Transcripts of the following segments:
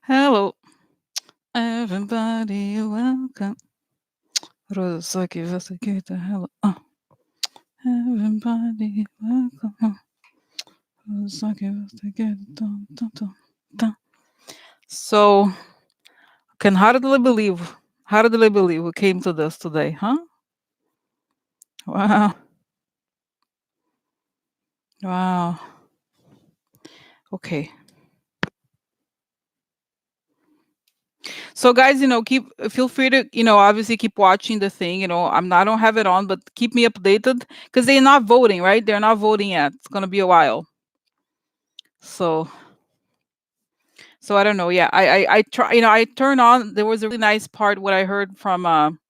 Hello, everybody, welcome. Rosaki Vasakita, hello. Everybody, welcome. Rosaki Vasakita. So, can hardly believe we came to this today, huh? Wow. Wow. Okay. So guys, feel free to, obviously keep watching the thing. I don't have it on, but keep me updated because they're not voting, right? They're not voting yet. It's gonna be a while. So I don't know. Yeah, I try. I turn on. There was a really nice part what I heard from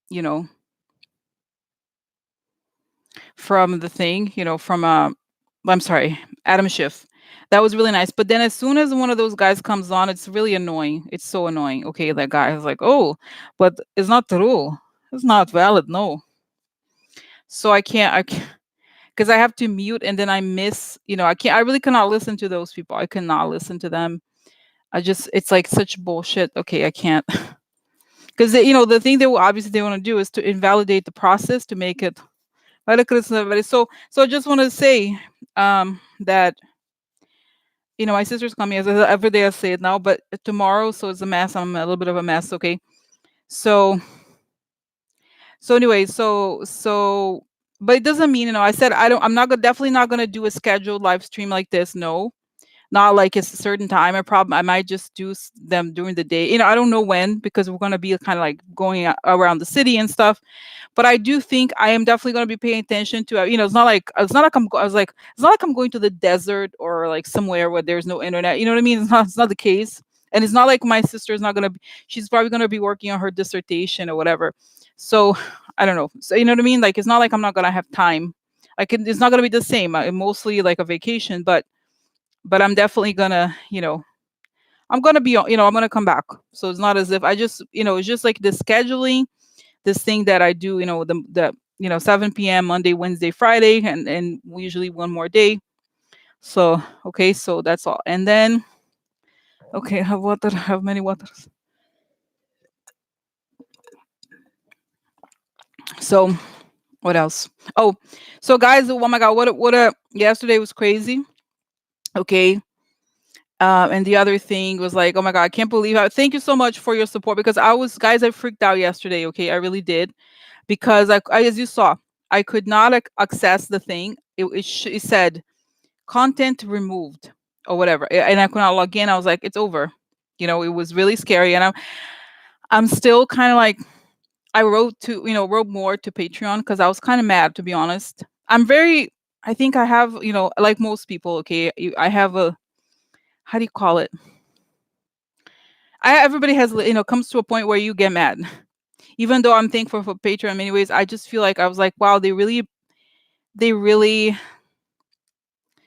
you know from the thing. I'm sorry, Adam Schiff. That was really nice. But then as soon as one of those guys comes on, it's really annoying. It's so annoying. Okay, that guy is like, oh, but it's not true. It's not valid. No. So I can't because I have to mute and then I miss. I really cannot listen to those people. I cannot listen to them. It's like such bullshit. Okay, I can't. Because the thing they will obviously they want to do is to invalidate the process to make it ridiculous and everybody. So I just want to say that my sister's coming as every day I say it now, but tomorrow, so it's a mess. I'm a little bit of a mess. Okay, so anyway, but it doesn't mean I said I'm not definitely not gonna do a scheduled live stream like this. No, not like it's a certain time. I might just do them during the day. I don't know when because we're gonna be kind of like going around the city and stuff. But I do think I am definitely going to be paying attention to. It's not like it's not like I'm going to the desert or like somewhere where there's no internet. You know what I mean? It's not the case, and it's not like my sister's not going to. She's probably going to be working on her dissertation or whatever. So I don't know. So you know what I mean? Like it's not like I'm not going to have time. It's not going to be the same. Mostly like a vacation, but I'm definitely gonna. I'm gonna be. I'm gonna come back. So it's not as if I just. It's just like the scheduling this thing that I do, the 7 p.m. Monday, Wednesday, Friday, and usually one more day. So okay, so that's all. And then okay, have water, have many waters. So what else? Oh, so guys, oh my god, what a yesterday was crazy. Okay. And the other thing was like, oh my god, I can't believe how thank you so much for your support because I freaked out yesterday. Okay, I really did because as you saw, I could not access the thing. It said content removed or whatever, and I could not log in. I was like, it's over. It was really scary, and I'm still kind of like I wrote more to Patreon because I was kind of mad to be honest. I think I have like most people. Okay, I have a how do you call it? Everybody has comes to a point where you get mad. Even though I'm thankful for Patreon in many ways, I just feel like I was like, wow, they really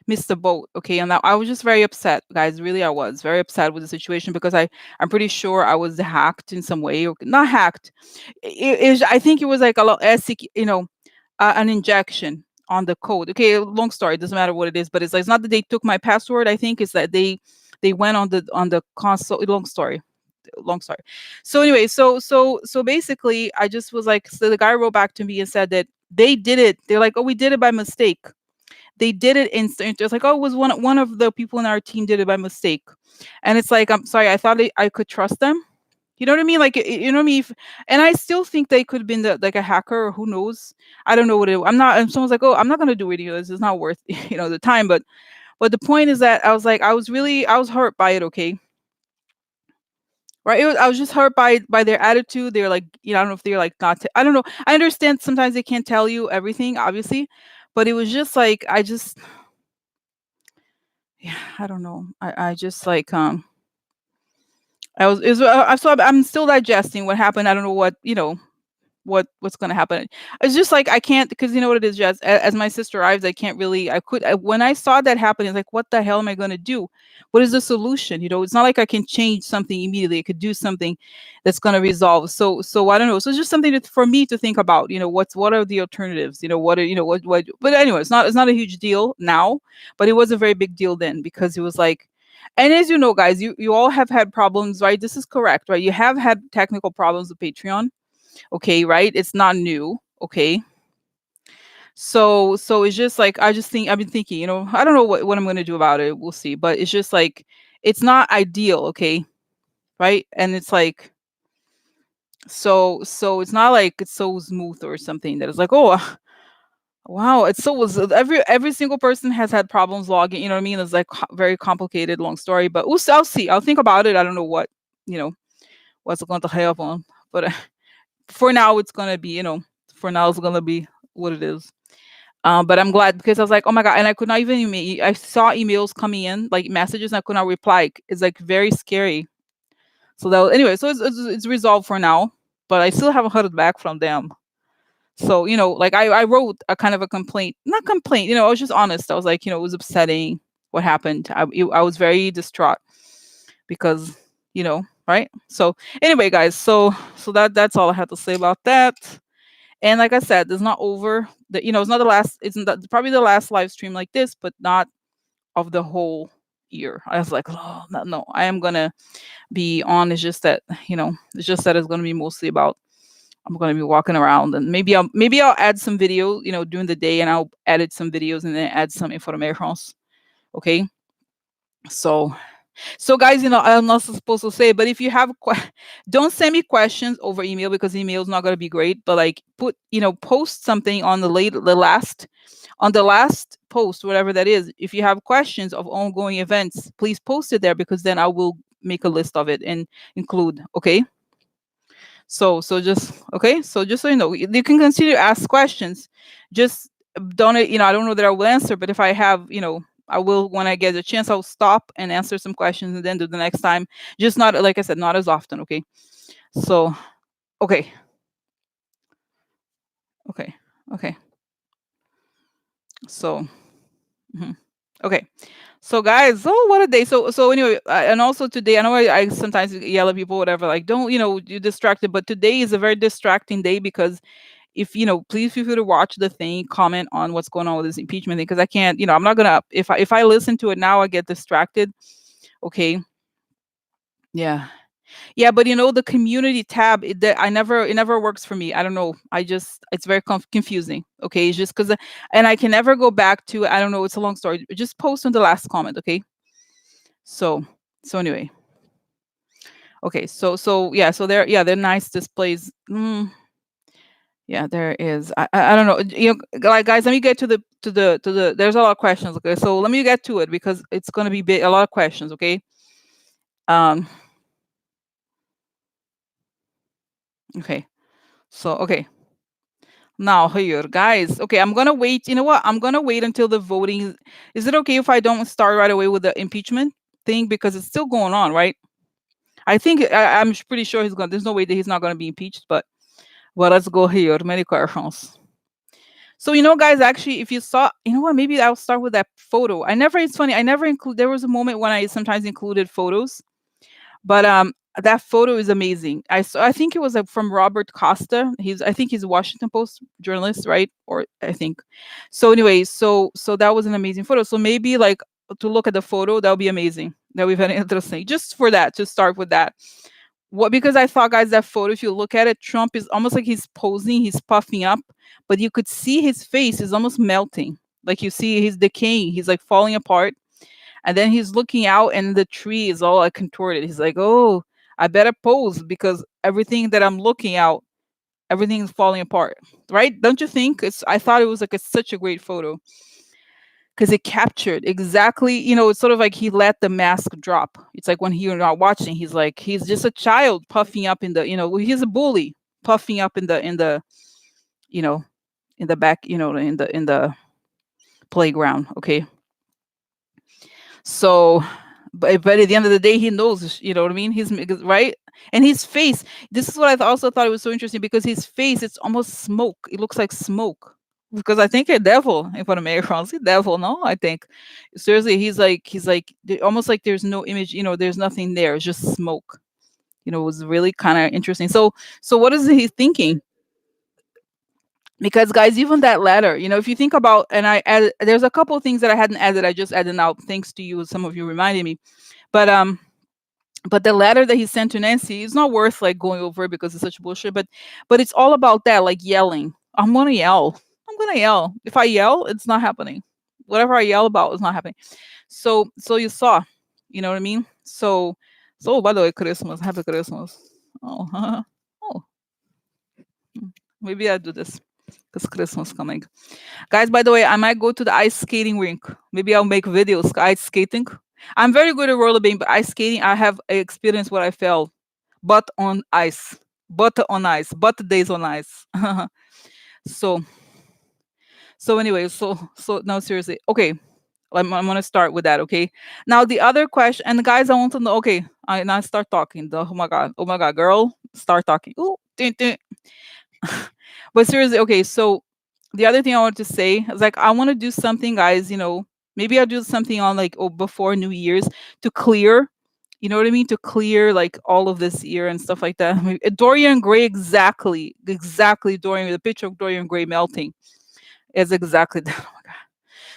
missed the boat. Okay, and I was just very upset, guys. Really, I was very upset with the situation because I'm pretty sure I was hacked in some way, or not hacked. I think it was like a lot, an injection on the code. Okay, long story. It doesn't matter what it is, but it's not that they took my password. I think it's that they went on the console. Long story. So anyway, so basically, I just was like, so the guy wrote back to me and said that they did it. They're like, oh, we did it by mistake. They did it instant. It's like, oh, it was one of the people in our team did it by mistake, and it's like, I'm sorry, I thought I could trust them. You know what I mean? Like, you know what I mean? And I still think they could have been like a hacker, or who knows? I don't know what it. I'm not. And someone's like, oh, I'm not gonna do any of this. It's not worth the time. But the point is that I was like, I was hurt by it. Okay, right? I was just hurt by their attitude. They're like, I don't know if they're like not. I don't know. I understand sometimes they can't tell you everything, obviously, but it was just like yeah, I don't know. I just like I was is so I'm still digesting what happened. I don't know what's going to happen. It's just like I can't because you know what it is, Jess. As my sister arrives, I can't really. When I saw that happen, it's like, what the hell am I going to do? What is the solution? It's not like I can change something immediately. I could do something that's going to resolve. So I don't know. So it's just something for me to think about. What are the alternatives? What are what? But anyway, it's not a huge deal now, but it was a very big deal then because it was like And as you know, guys, you all have had problems, right? This is correct, right? You have had technical problems with Patreon, okay, right? It's not new, okay. So it's just like I just think I've been thinking, I don't know what I'm gonna do about it. We'll see. But it's just like it's not ideal, okay, right? And it's like so it's not like it's so smooth or something that it's like, oh, wow, it's so was every single person has had problems logging, you know what I mean? It's like very complicated, long story, but I'll see. I'll think about it. I don't know you know, what's going to happen, but for now, it's gonna be, for now it's gonna be what it is. But I'm glad because I was like, oh my god, and I could not even email. I saw emails coming in, like messages, and I could not reply. It's like very scary. So that anyway, so it's resolved for now, but I still haven't heard back from them. So, like I wrote a kind of a complaint, not complaint, I was just honest. I was like, it was upsetting what happened. I was very distraught because, right? So anyway, guys, so that's all I had to say about that. And like I said, it's not over. It's not the last. It's not, probably the last live stream like this, but not of the whole year. I was like, oh no, no, I am gonna be on. It's just that it's gonna be mostly about I'm gonna be walking around and maybe I'll add some video, during the day and I'll edit some videos and then add some informations. Okay. So guys, I'm not supposed to say, but if you have don't send me questions over email because email is not gonna be great. But like post something on the last post, whatever that is. If you have questions of ongoing events, please post it there because then I will make a list of it and include. Okay. So just okay. So just so you know, you can continue to ask questions. Just don't I don't know that I will answer, but if I have I will when I get a chance. I'll stop and answer some questions and then do the next time. Just not like I said, not as often. Okay. So okay, okay, okay. So mhm. Okay. So guys, oh what a day. So anyway, and also today, I know I sometimes yell at people, whatever, like don't you're distracted, but today is a very distracting day because if please feel free to watch the thing, comment on what's going on with this impeachment thing because I can't, I'm not gonna if I listen to it now, I get distracted. Okay. Yeah. Yeah, but the community tab, it never works for me. I don't know. It's very confusing. Okay, it's just because, and I can never go back to. I don't know. It's a long story. Just post on the last comment. Okay. So anyway. Okay. So yeah. So they're nice displays. Yeah, there is. I don't know. Like guys, let me get to the. There's a lot of questions. Okay, so let me get to it because it's gonna be a lot of questions. Okay. Um. Okay. So okay. Now here, guys. Okay, I'm gonna wait. You know what? I'm gonna wait until the voting. Is it okay if I don't start right away with the impeachment thing because it's still going on, right? I think I'm pretty sure he's gonna. There's no way that he's not gonna be impeached. But well, let's go here. Many questions. So guys, actually, if you saw, what? Maybe I'll start with that photo. I never. It's funny. I never include. There was a moment when I sometimes included photos, but that photo is amazing. I think it was from Robert Costa. I think he's a Washington Post journalist, right? Or I think. So anyway, so that was an amazing photo. So maybe like to look at the photo, that would be amazing. That would be very interesting. Just for that, to start with that. What because I thought, guys, that photo, if you look at it, Trump is almost like he's posing, he's puffing up, but you could see his face is almost melting. Like you see he's decaying, he's like falling apart. And then he's looking out and the tree is all like contorted. He's like, oh, I better pose because everything that I'm looking out, everything's falling apart. Right? Don't you think? I thought it was like such a great photo because it captured exactly, it's sort of like he let the mask drop. It's like when you're not watching, he's just a child puffing up in the, he's a bully puffing up you know, in the back, in the playground. Okay. So, but at the end of the day, he knows, you know what I mean? He's right. And his face, this is what I also thought it was so interesting because his face, it's almost smoke. It looks like smoke. Because I think a devil in front of Macron's the devil, no? I think seriously, he's like almost like there's no image, there's nothing there, it's just smoke. It was really kind of interesting. So what is he thinking? Because guys, even that letter, if you think about, and I added, there's a couple of things that I hadn't added, I just added now thanks to you, some of you reminded me. But the letter that he sent to Nancy is not worth like going over it because it's such bullshit. But it's all about that, like yelling. I'm gonna yell. I'm gonna yell. If I yell, it's not happening. Whatever I yell about is not happening. So you saw, you know what I mean? So by the way, Christmas, happy Christmas. Oh, oh, maybe I'll do this because Christmas coming. Guys, by the way, I might go to the ice skating rink. Maybe I'll make videos ice skating. I'm very good at rollerblading, but ice skating, I have experienced what I felt, but on ice, but days on ice. so anyway, so no, seriously, okay. I'm gonna start with that, okay? Now the other question, and guys, I want to know. Okay, I now start talking. Oh my god, girl, start talking. Ooh, dun, dun. But seriously, okay, so the other thing I wanted to say is like I want to do something, guys. Maybe I'll do something on like before New Year's to clear. You know what I mean? To clear like all of this year and stuff like that. I mean, Dorian Gray, exactly. Dorian, the picture of Dorian Gray melting is exactly that. Oh my god.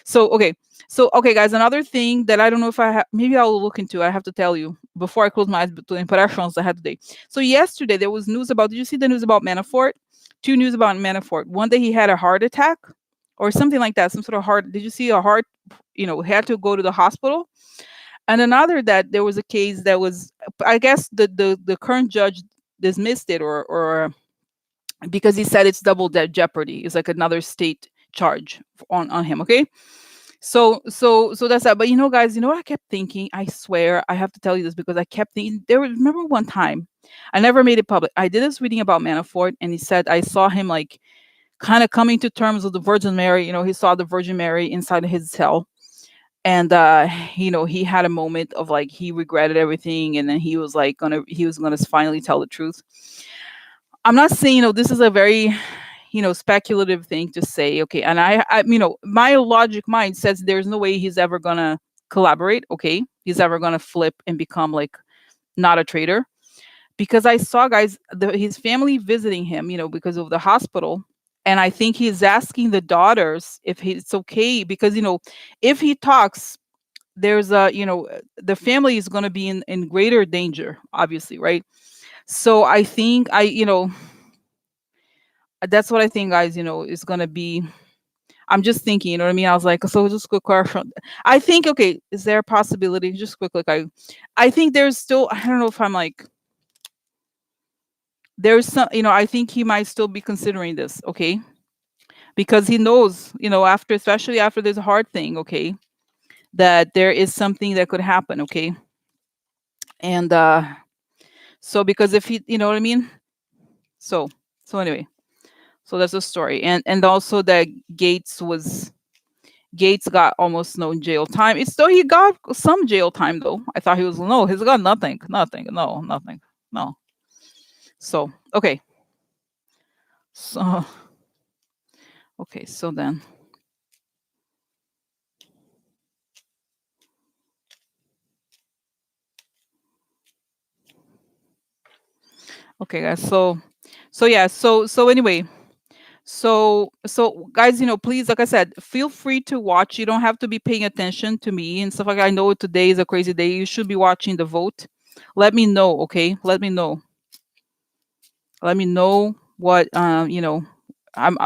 So okay, okay, guys. Another thing that I don't know if maybe I will look into. I have to tell you before I close my eyes to impressions I had today. So yesterday there was news about. Did you see the news about Manafort? Two news about Manafort. One that he had a heart attack or something like that. Some sort of heart. Did you see a heart? Had to go to the hospital. And another that there was a case that was. I guess the current judge dismissed it or because he said it's double jeopardy. It's like another state charge on him. Okay. So that's that. But guys, what I kept thinking? I swear, I have to tell you this because I kept thinking. Remember one time, I never made it public. I did this reading about Manafort, and he said I saw him like kind of coming to terms with the Virgin Mary. He saw the Virgin Mary inside of his cell, and he had a moment of like he regretted everything, and then he was gonna finally tell the truth. I'm not saying this is a very speculative thing to say. Okay, and I my logic mind says there's no way he's ever gonna collaborate. Okay, he's ever gonna flip and become like not a traitor because I saw guys his family visiting him, because of the hospital. And I think he's asking the daughters if it's okay because if he talks, there's a the family is going to be in greater danger, obviously, right? So I think that's what I think, guys. Is going to be. I'm just thinking, you know what I mean? I was like, so just quick question. I think, okay, is there a possibility? Just quick, like I think there's still. I don't know if I'm like. There's some, I think he might still be considering this, okay, because he knows, after, especially after this hard thing, okay, that there is something that could happen, okay, and so because if he, you know what I mean, so anyway, so that's the story, and also that Gates got almost no jail time. It's though he got some jail time though. I thought he was no, he's got nothing, no, nothing, no. So okay, so okay, so then okay, guys. So yeah, so anyway, so guys, please, like I said, feel free to watch. You don't have to be paying attention to me and stuff like that. I know today is a crazy day. You should be watching the vote. Let me know, okay? Let me know. Let me know what I'm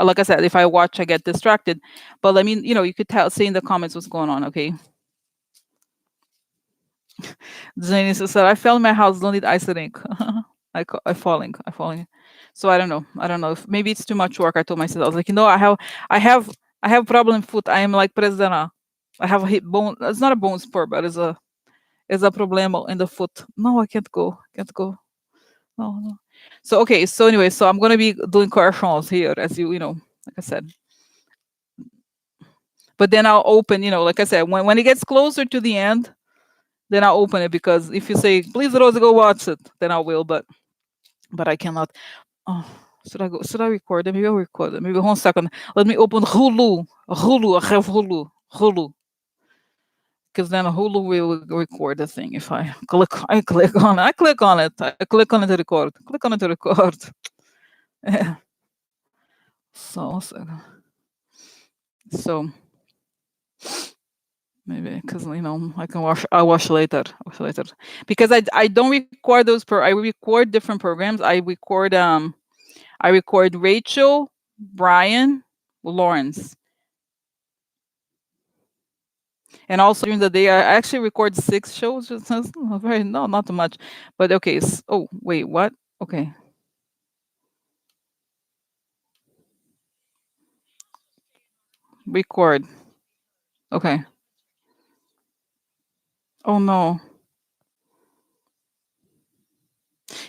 like I said, if I watch, I get distracted. But let me, you could say in the comments what's going on, okay? Zane said, I fell in my house, don't need ice rink. I falling. So I don't know if maybe it's too much work. I told myself, I was like, I have, I have problem foot. I am like president. I have a hip bone. It's not a bone spur, but it's a problema in the foot. No, I can't go. Can't go. No, no. So okay. So anyway, so I'm gonna be doing corrections here, as like I said. But then I'll open, like I said, when it gets closer to the end, then I'll open it because if you say, please, Rosie, go watch it, then I will. But I cannot. Oh, should I go? Should I record it? Maybe I'll record it. Maybe 1 second. Let me open Hulu. Hulu. I have Hulu. Hulu. Because then Hulu will record the thing. If I click, I click on it. I click on it. I click on it to record. Click on it to record. So so maybe because I can wash. I'll wash later. Wash later because I don't record those. I record different programs. I record Rachel, Brian, Lawrence, and also during the day I actually record 6 shows. Just very no, not too much, but okay. Oh wait, what? Okay, record. Okay. Oh no.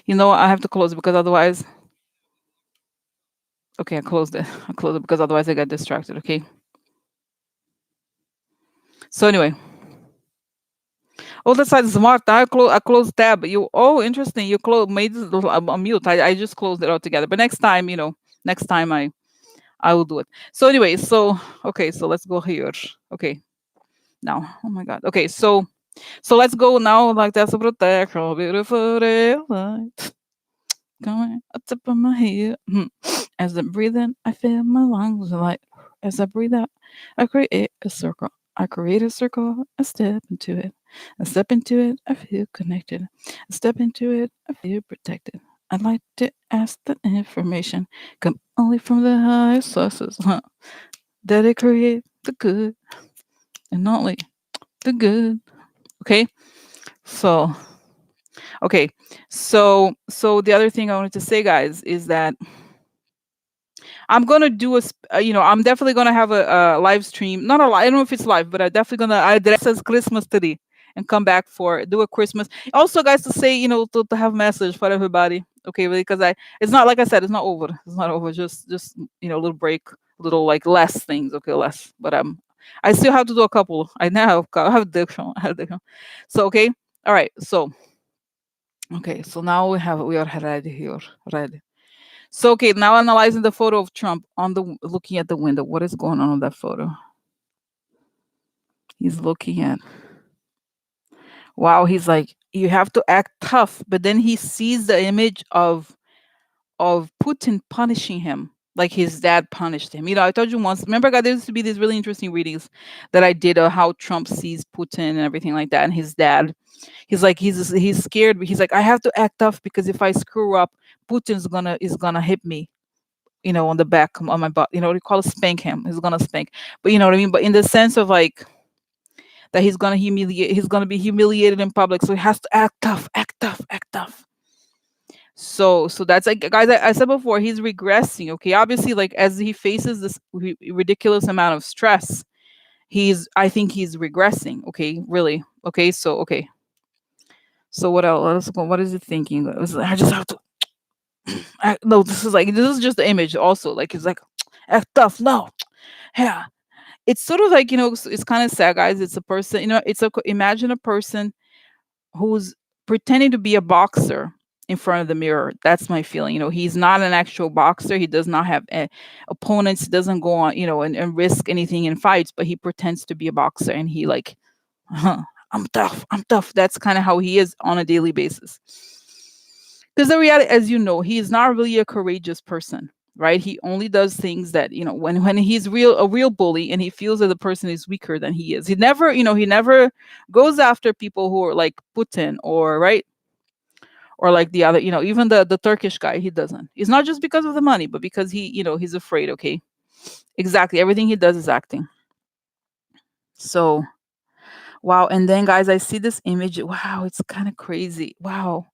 You know what? I have to close it because otherwise. Okay, I closed it. I closed it because otherwise I get distracted. Okay. So anyway, oh, that's like smart. I closed tab. You oh, interesting. You made this a mute. I just closed it altogether. But next time, next time I will do it. So anyway, okay, so let's go here. Okay, now. Oh my God. Okay, so let's go now. Like that's a protection, beautiful daylight going up top of my head. As I breathe in, I feel my lungs light. As I breathe out, I create a circle. I create a circle. I step into it. I step into it. I feel connected. I step into it. I feel protected. I'd like to ask that information come only from the highest sources. That it create the good and only the good. Okay. So okay. So the other thing I wanted to say, guys, is that I'm gonna do I'm definitely gonna have a live stream. Not a I don't know if it's live, but I definitely gonna I dress as Christmas today and come back for do a Christmas. Also, guys, to say to have message for everybody. Okay, really, because I it's not like I said, it's not over. It's not over. Just a little break, little like less things. Okay, less. But I still have to do a couple. I now have addiction. I have addiction. So okay, all right. So okay, so now we are ready here. Ready. So okay, now analyzing the photo of Trump looking at the window. What is going on in that photo? He's looking at. Wow, he's like, you have to act tough, but then he sees the image of Putin punishing him, like his dad punished him. I told you once. Remember, God, there used to be these really interesting readings that I did of how Trump sees Putin and everything like that, and his dad. He's like, he's scared, but he's like, I have to act tough because if I screw up, Putin's gonna hit me, on the back on my butt. What do you call it? Spank him. He's gonna spank. But you know what I mean? But in the sense of like that he's gonna be humiliated in public. So he has to act tough, act tough, act tough. So that's like, guys, I said before, he's regressing. Okay. Obviously, like as he faces this ridiculous amount of stress, I think he's regressing. Okay, really. Okay, so okay. So what else? Let's go. What is it thinking? I just have to no, this is just the image also. Like it's like act tough. No. Yeah, it's sort of like it's kind of sad, guys. It's a person, imagine a person who's pretending to be a boxer in front of the mirror. That's my feeling. He's not an actual boxer. He does not have opponents. He doesn't go on, and risk anything in fights, but he pretends to be a boxer, and he like, huh, I'm tough, I'm tough. That's kind of how he is on a daily basis. Because the reality, as you know, he is not really a courageous person, right? He only does things that, when he's a real bully, and he feels that the person is weaker than he is. He never goes after people who are like Putin, or right, or like the other, even the Turkish guy. He doesn't. It's not just because of the money, but because he's afraid. Okay, exactly. Everything he does is acting. So wow. And then, guys, I see this image. Wow, it's kind of crazy. Wow.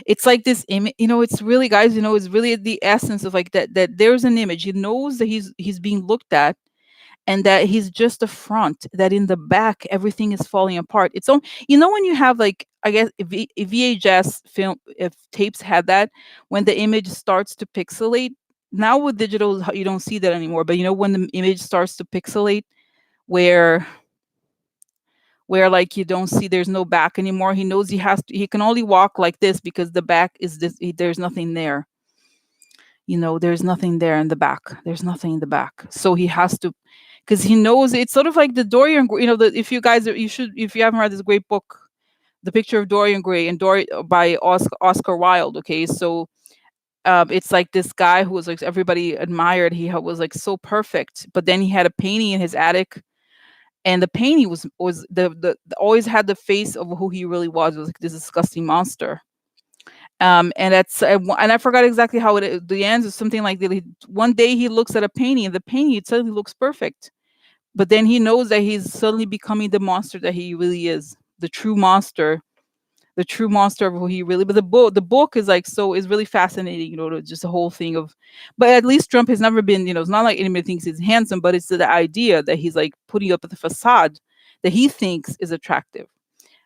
It's like this image, it's really, guys, it's really the essence of like that there's an image. He knows that he's being looked at, and that he's just a front, that in the back everything is falling apart. It's on, when you have like, I guess, if VHS film, if tapes had that, when the image starts to pixelate. Now with digital, you don't see that anymore, but when the image starts to pixelate, where like you don't see, there's no back anymore. He knows he can only walk like this because the back is this, there's nothing there. There's nothing there in the back. There's nothing in the back. So he has to, because he knows it's sort of like the Dorian Gray, if you guys you should, if you haven't read this great book, The Picture of Dorian Gray, and by Oscar Wilde. Okay, so it's like this guy who was like everybody admired. Was like so perfect, but then he had a painting in his attic, and the painting was always had the face of who he really was. It was like this disgusting monster. And and I forgot exactly how the ends is something like that. One day he looks at a painting, and the painting it suddenly looks perfect, but then he knows that he's suddenly becoming the monster that he really is, the true monster of who he really. But the book is like so is really fascinating, just the whole thing of. But at least Trump has never been, it's not like anybody thinks he's handsome, but it's the idea that he's like putting up the facade that he thinks is attractive.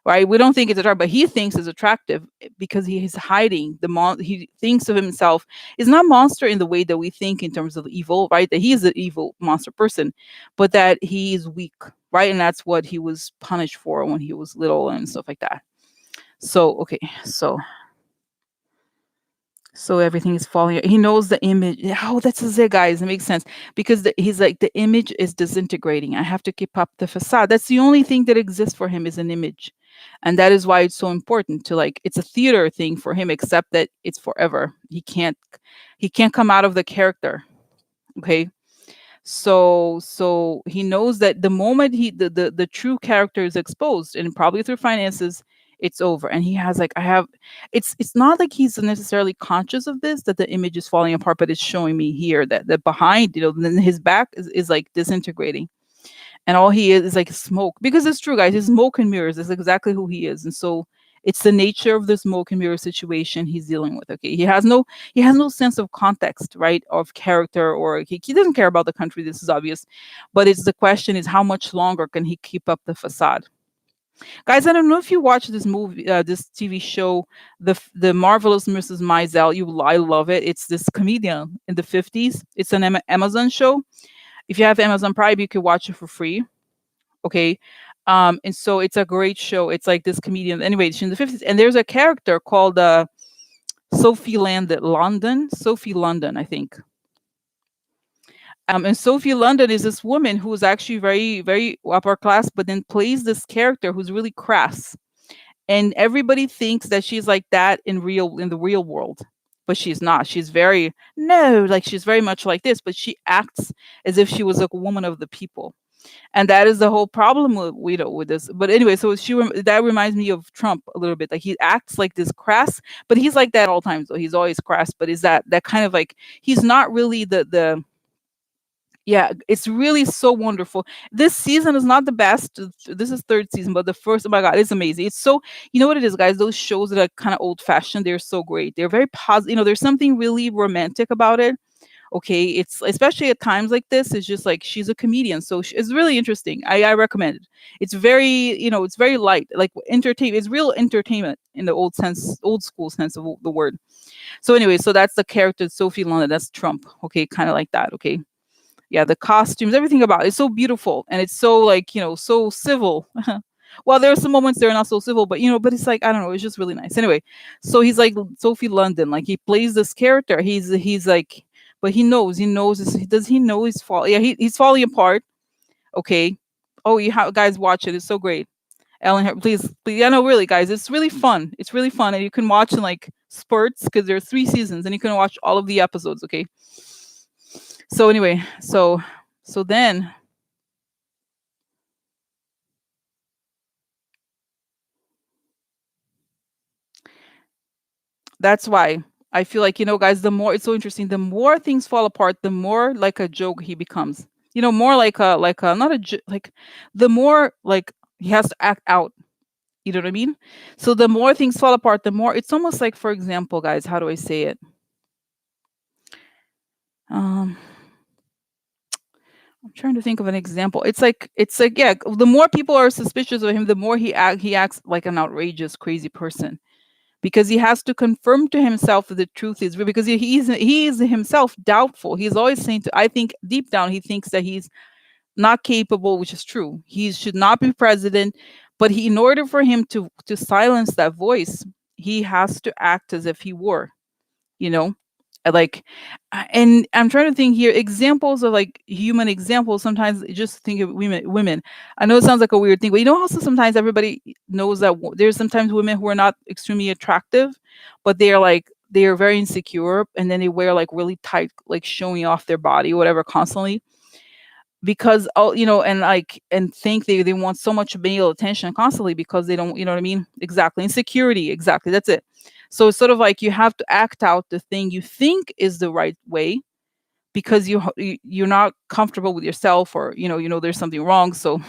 Right? We don't think it's attractive, but he thinks it's attractive because he is hiding he thinks of himself is not monster in the way that we think in terms of evil, right? That he is an evil monster person, but that he is weak, right? And that's what he was punished for when he was little and stuff like that. So okay, so everything is falling. He knows the image. Oh, that's it, guys. It makes sense because he's like the image is disintegrating. I have to keep up the facade. That's the only thing that exists for him is an image, and that is why it's so important to like. It's a theater thing for him, except that it's forever. He can't come out of the character. Okay, so he knows that the moment the true character is exposed, and probably through finances, it's over. And he has like I have it's not like he's necessarily conscious of this, that the image is falling apart, but it's showing me here that behind, then his back is like disintegrating, and all he is like smoke. Because it's true, guys, his smoke and mirrors is exactly who he is. And so it's the nature of the smoke and mirror situation he's dealing with. Okay, he has no sense of context, right, of character, or he doesn't care about the country. This is obvious, but it's the question is how much longer can he keep up the facade. Guys, I don't know if you watch this movie, this TV show, the Marvelous Mrs. Maisel. I love it. It's this comedian in the 50s. It's an Amazon show. If you have Amazon Prime, you can watch it for free. Okay. And so it's a great show. It's like this comedian. Anyway, she's in the 50s, and there's a character called Sophie London, I think. And Sophie London is this woman who is actually very, very upper class, but then plays this character who's really crass. And everybody thinks that she's like that in the real world, but she's not. She's very no, like she's very much like this, but she acts as if she was like a woman of the people. And that is the whole problem with this. But anyway, so that reminds me of Trump a little bit. Like he acts like this crass, but he's like that all times. So he's always crass, but is that kind of like he's not really the yeah, it's really so wonderful. This season is not the best. This is third season, but the first, oh my god, it's amazing. It's so, you know what it is, guys. Those shows that are kind of old fashioned, they're so great. They're very positive. There's something really romantic about it. Okay, it's especially at times like this. It's just like she's a comedian, so it's really interesting. I recommend it. It's very, it's very light, like entertainment. It's real entertainment in the old school sense of the word. So anyway, so that's the character Sophie London. That's Trump. Okay, kind of like that. Okay, yeah, the costumes, everything about it's so beautiful, and it's so like so civil. Well, there are some moments they're not so civil, but but it's like I don't know, it's just really nice. Anyway, so he's like Sophie London, like he plays this character. He's like, but he knows does he know he's fall? Yeah, he's falling apart. Okay. Oh, guys watch it. It's so great. Please, yeah, no, really, guys, it's really fun. It's really fun, and you can watch in like spurts because there's 3 seasons, and you can watch all of the episodes. Okay. So anyway, so then that's why I feel like, guys, the more it's so interesting, the more things fall apart, the more like a joke he becomes. More like a not a like the more like he has to act out. You know what I mean? So the more things fall apart, the more it's almost like, for example, guys, how do I say it? Um, I'm trying to think of an example. It's like yeah, the more people are suspicious of him, the more he acts like an outrageous, crazy person, because he has to confirm to himself that the truth is real, because he is himself doubtful. He's always saying I think deep down he thinks that he's not capable, which is true. He should not be president, but in order for him to silence that voice, he has to act as if he were, you know like and I'm trying to think here examples of like human examples. Sometimes just think of women. I know it sounds like a weird thing, but also sometimes everybody knows that there's sometimes women who are not extremely attractive, but they are like they are very insecure, and then they wear like really tight, like showing off their body, whatever, constantly, because and like, and think they want so much male attention constantly, because they don't, you know what I mean? Exactly. Insecurity, exactly. That's it. So it's sort of like you have to act out the thing you think is the right way, because you're not comfortable with yourself, or there's something wrong. So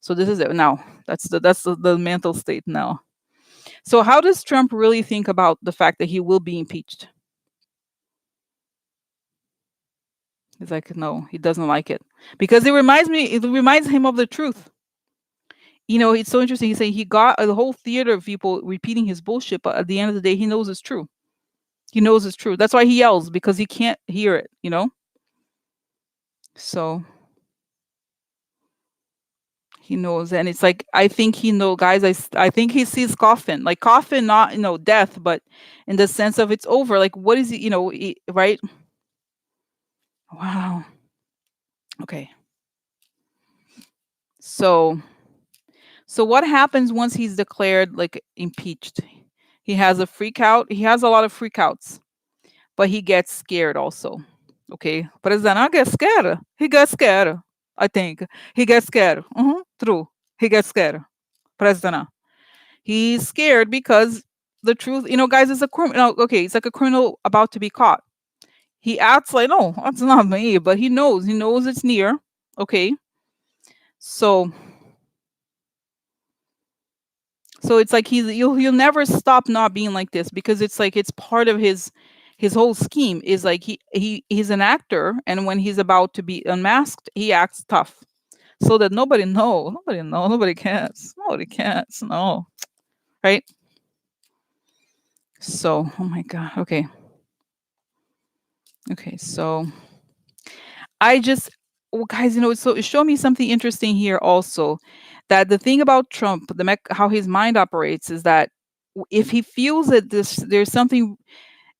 this is it now. That's the mental state now. So how does Trump really think about the fact that he will be impeached? He's like, no, he doesn't like it, because it reminds him of the truth. It's so interesting. He said he got a whole theater of people repeating his bullshit, but at the end of the day, he knows it's true. He knows it's true. That's why he yells, because he can't hear it. So he knows, and it's like, I think he know, guys. I think he sees coffin, like coffin, not death, but in the sense of it's over. Like, what is he? Right? Wow. Okay. So what happens once he's declared like impeached? He has a freak out. He has a lot of freakouts, but he gets scared also. Okay, President I get scared. He gets scared. I think he gets scared. True. He gets scared. President. He's scared because the truth, guys, is a criminal. Okay, it's like a criminal about to be caught. He acts like, no, that's not me, but he knows. He knows it's near. Okay, so it's like he'll never stop not being like this, because it's like it's part of his whole scheme. Is like he's an actor, and when he's about to be unmasked, he acts tough, so that nobody cares, no, right? So, oh my god, okay, so I just, well, guys, so it showed me something interesting here also, that the thing about Trump, how his mind operates, is that if he feels that there's something,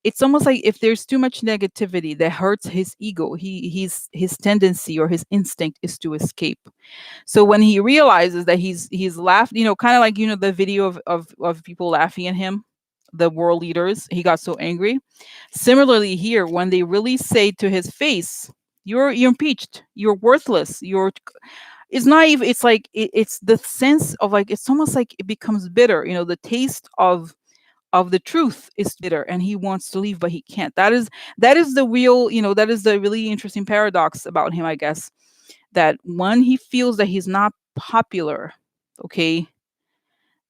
it's almost like if there's too much negativity that hurts his ego, his tendency or his instinct is to escape. So when he realizes that he's laughed, kind of like, the video of people laughing at him, the world leaders, he got so angry. Similarly here, when they really say to his face, you're impeached, you're worthless, it's not even, it's like it's the sense of, like, it's almost like it becomes bitter. The taste of the truth is bitter, and he wants to leave, but he can't. That is the real, that is the really interesting paradox about him, I guess, that one, he feels that he's not popular. Okay.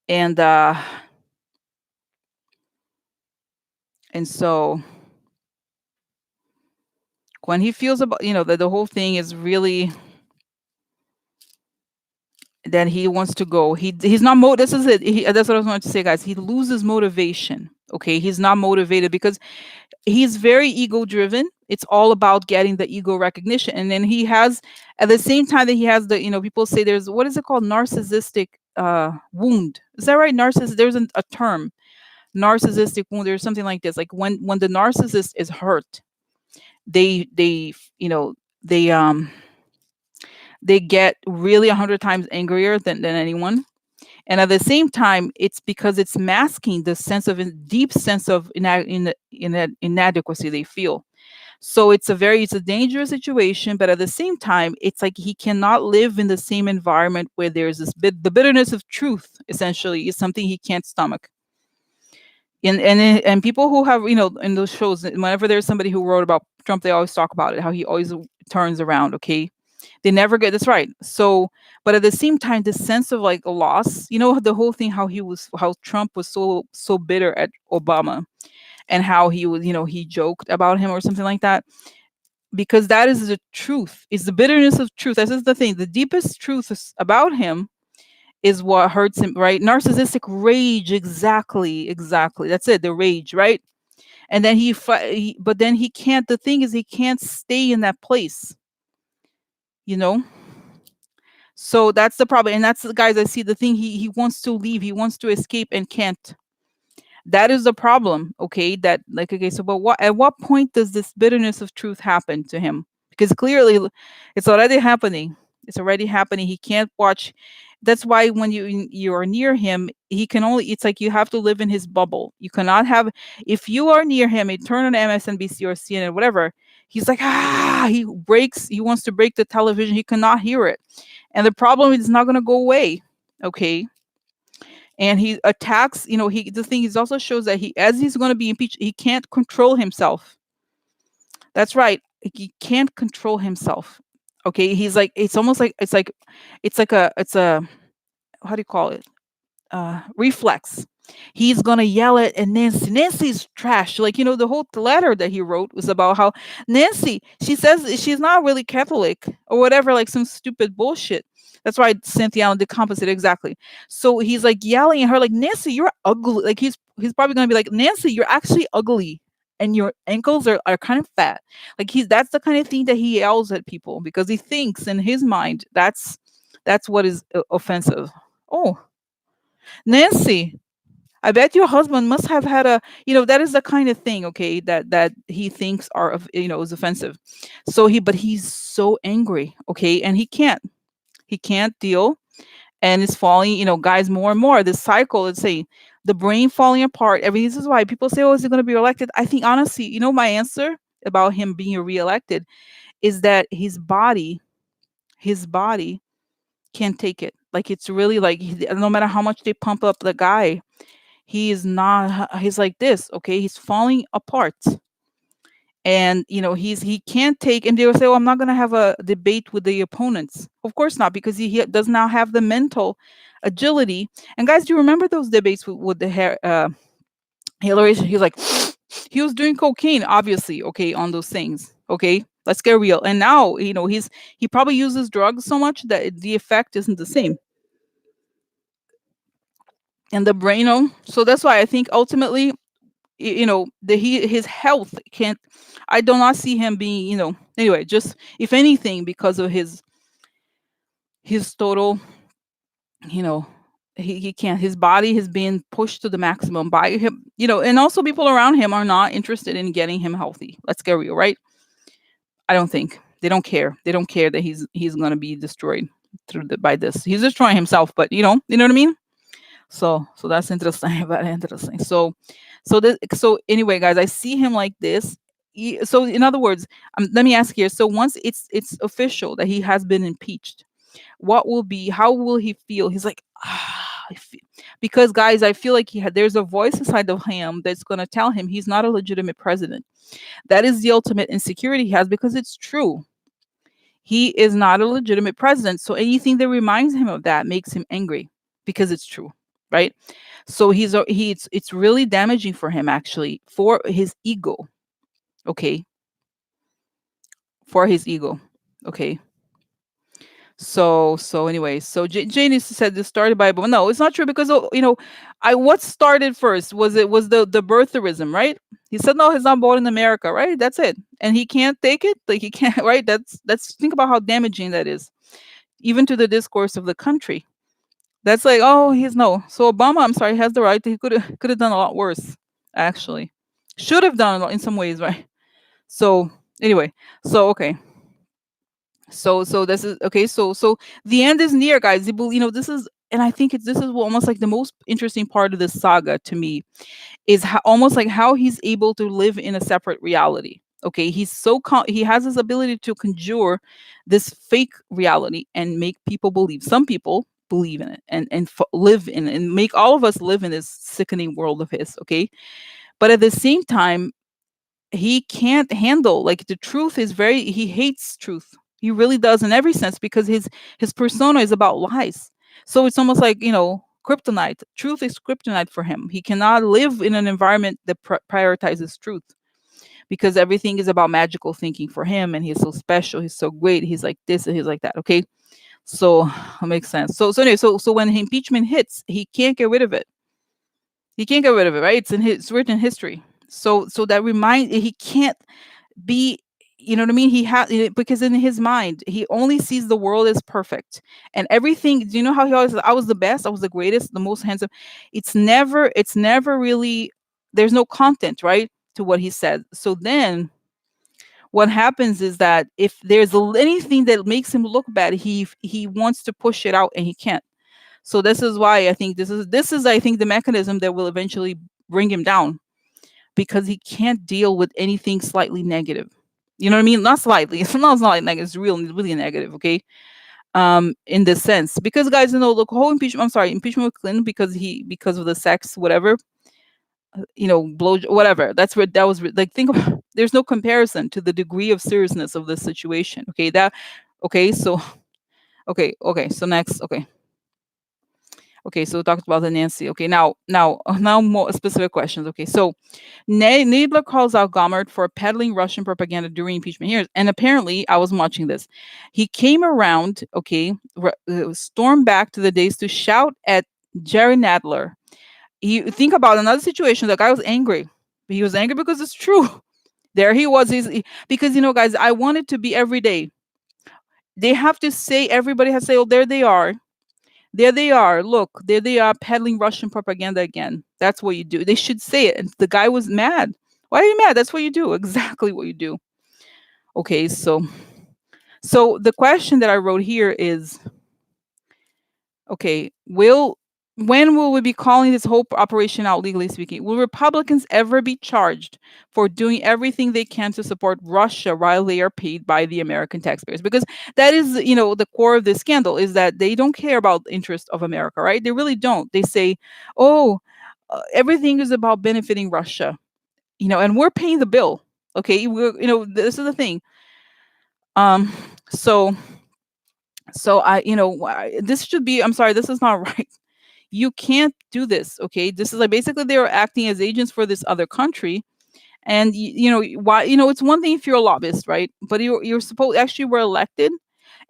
And so when he feels about, that the whole thing is really that he wants to go, he's not this is it. That's what I was going to say, guys. He loses motivation. Okay, he's not motivated because he's very ego driven. It's all about getting the ego recognition, and then he has, at the same time that he has the, people say there's, what is it called, narcissistic wound. Is that right? There's a term, narcissistic wound, or something like this. Like when the narcissist is hurt, they you know they get really 100 times angrier than anyone. And at the same time, it's because it's masking the deep sense of inadequacy they feel. So it's a dangerous situation, but at the same time, it's like he cannot live in the same environment where there's the bitterness of truth, essentially, is something he can't stomach. And people who have, in those shows, whenever there's somebody who wrote about Trump, they always talk about it, how he always turns around. Okay, they never get this right. So, but at the same time, this sense of like a loss, the whole thing, how Trump was so bitter at Obama, and how he was, he joked about him or something like that, because that is the truth. It's the bitterness of truth. This is the thing. The deepest truth about him is what hurts him, right? Narcissistic rage, exactly. That's it, the rage, right? And then but then he can't. The thing is, he can't stay in that place, you know. So that's the problem, and that's the, guys. I see the thing. He wants to leave. He wants to escape and can't. That is the problem. Okay, that, like, okay. So, but at what point does this bitterness of truth happen to him? Because clearly, it's already happening. It's already happening. He can't watch. that's why when you are near him, he can only, it's like you have to live in his bubble. You cannot have, if you are near him and turn on MSNBC or CNN, whatever, he's like, he wants to break the television. He cannot hear it. And the problem is not going to go away. Okay. And he attacks, the thing is also shows that as he's going to be impeached, he can't control himself. That's right. He can't control himself. Okay. He's like, it's almost like, it's a, how do you call it? Reflex. He's gonna yell at Nancy. Nancy's trash. Like, the whole letter that he wrote was about how Nancy, she says she's not really Catholic or whatever, like some stupid bullshit. That's why Cynthia Allen did composite exactly. So he's like yelling at her, like, Nancy, you're ugly. Like he's probably gonna be like, Nancy, you're actually ugly. And your ankles are kind of fat. Like that's the kind of thing that he yells at people because he thinks in his mind that's what is offensive. Oh, Nancy, I bet your husband must have had that is the kind of thing, okay, that he thinks is offensive. But he's so angry, okay, and he can't deal, and it's falling, guys, more and more. This cycle, let's say, the brain falling apart. Everything. This is why people say, "Oh, is he going to be elected?" I think honestly, my answer about him being reelected is that his body can't take it. Like it's really like no matter how much they pump up the guy, he is not. He's like this, okay? He's falling apart, and he can't take. And they will say, "Oh, I'm not going to have a debate with the opponents." Of course not, because he does not have the mental agility. And guys, do you remember those debates with Hillary? He's like, he was doing cocaine, obviously, okay, on those things. Okay, let's get real. And now, he probably uses drugs so much that the effect isn't the same. And the brain, so that's why I think ultimately, his health can't. I do not see him being, anyway, just if anything, because of his total, you know he can't, his body has been pushed to the maximum by him, and also people around him are not interested in getting him healthy. Let's get real, right? I don't think they don't care that he's going to be destroyed by this. He's destroying himself, but you know what I mean. So that's interesting. Very interesting. So anyway, guys, I see him like this. So in other words, let me ask here. So once it's official that he has been impeached, how will he feel? He's like, because guys, I feel like there's a voice inside of him that's going to tell him he's not a legitimate president. That is the ultimate insecurity he has, because it's true. He is not a legitimate president. So anything that reminds him of that makes him angry, because it's true, right? So it's really damaging for him, actually, for his ego. Okay. For his ego. Okay. So anyway, so Jane said this started by, but no, it's not true, because what started first was the birtherism, right? He said no, he's not born in America, right? That's it, and he can't take it, like he can't, right? That's think about how damaging that is, even to the discourse of the country. That's like, oh, he's no. So Obama, I'm sorry, has the right. He could have done a lot worse, actually. Should have done a lot in some ways, right? So anyway, so okay. So this is okay. So the end is near, guys. This is, and I think this is almost like the most interesting part of this saga to me, is almost like how he's able to live in a separate reality. Okay, he has this ability to conjure this fake reality and make people believe. Some people believe in it and live in it, and make all of us live in this sickening world of his. Okay, but at the same time, he can't handle, like, the truth is he hates truth. He really does, in every sense, because his persona is about lies. So it's almost like, kryptonite. Truth is kryptonite for him. He cannot live in an environment that prioritizes truth, because everything is about magical thinking for him, and he's so special, he's so great, he's like this and he's like that. Okay, so it makes sense. So anyway, so when impeachment hits, he can't get rid of it. He can't get rid of it, right? It's written in history. So that he can't be, you know what I mean? He has, because in his mind, he only sees the world as perfect, and everything. Do you know how he always says, I was the best, I was the greatest, the most handsome? It's never really, there's no content, right, to what he said. So then what happens is that if there's anything that makes him look bad, he wants to push it out, and he can't. So this is why I think this is I think the mechanism that will eventually bring him down, because he can't deal with anything slightly negative. You know what I mean? Not slightly. It's not like negative. It's really negative. Okay. In this sense, because guys, the whole impeachment. I'm sorry, impeachment with Clinton because of the sex, whatever. Blow whatever. That's where that was like. Think about. There's no comparison to the degree of seriousness of this situation. Okay. Okay. So. Okay. So next. Okay. Okay, so we talked about the Nancy. Okay, now more specific questions. Okay, so Nadler calls out Gommert for peddling Russian propaganda during impeachment hearings, and apparently, I was watching this. He came around, okay, stormed back to the days to shout at Jerry Nadler. You think about another situation. The guy was angry. He was angry because it's true. There he was. Because guys, I want it to be every day. They have to say. Everybody has to say, "Oh, there they are." There they are. Look, there they are peddling Russian propaganda again. That's what you do. They should say it. And the guy was mad. Why are you mad? That's what you do. Exactly what you do. Okay, so the question that I wrote here is, okay, when will we be calling this whole operation out, legally speaking? Will Republicans ever be charged for doing everything they can to support Russia while they are paid by the American taxpayers? Because that is, the core of this scandal, is that they don't care about the interest of America, right? They really don't. They say, oh, everything is about benefiting Russia, and we're paying the bill. Okay, this is the thing. Um, so, this should be. I'm sorry, this is not right. You can't do this. Okay, this is like basically they are acting as agents for this other country. And why, it's one thing if you're a lobbyist, right? But you're supposed, actually we're elected.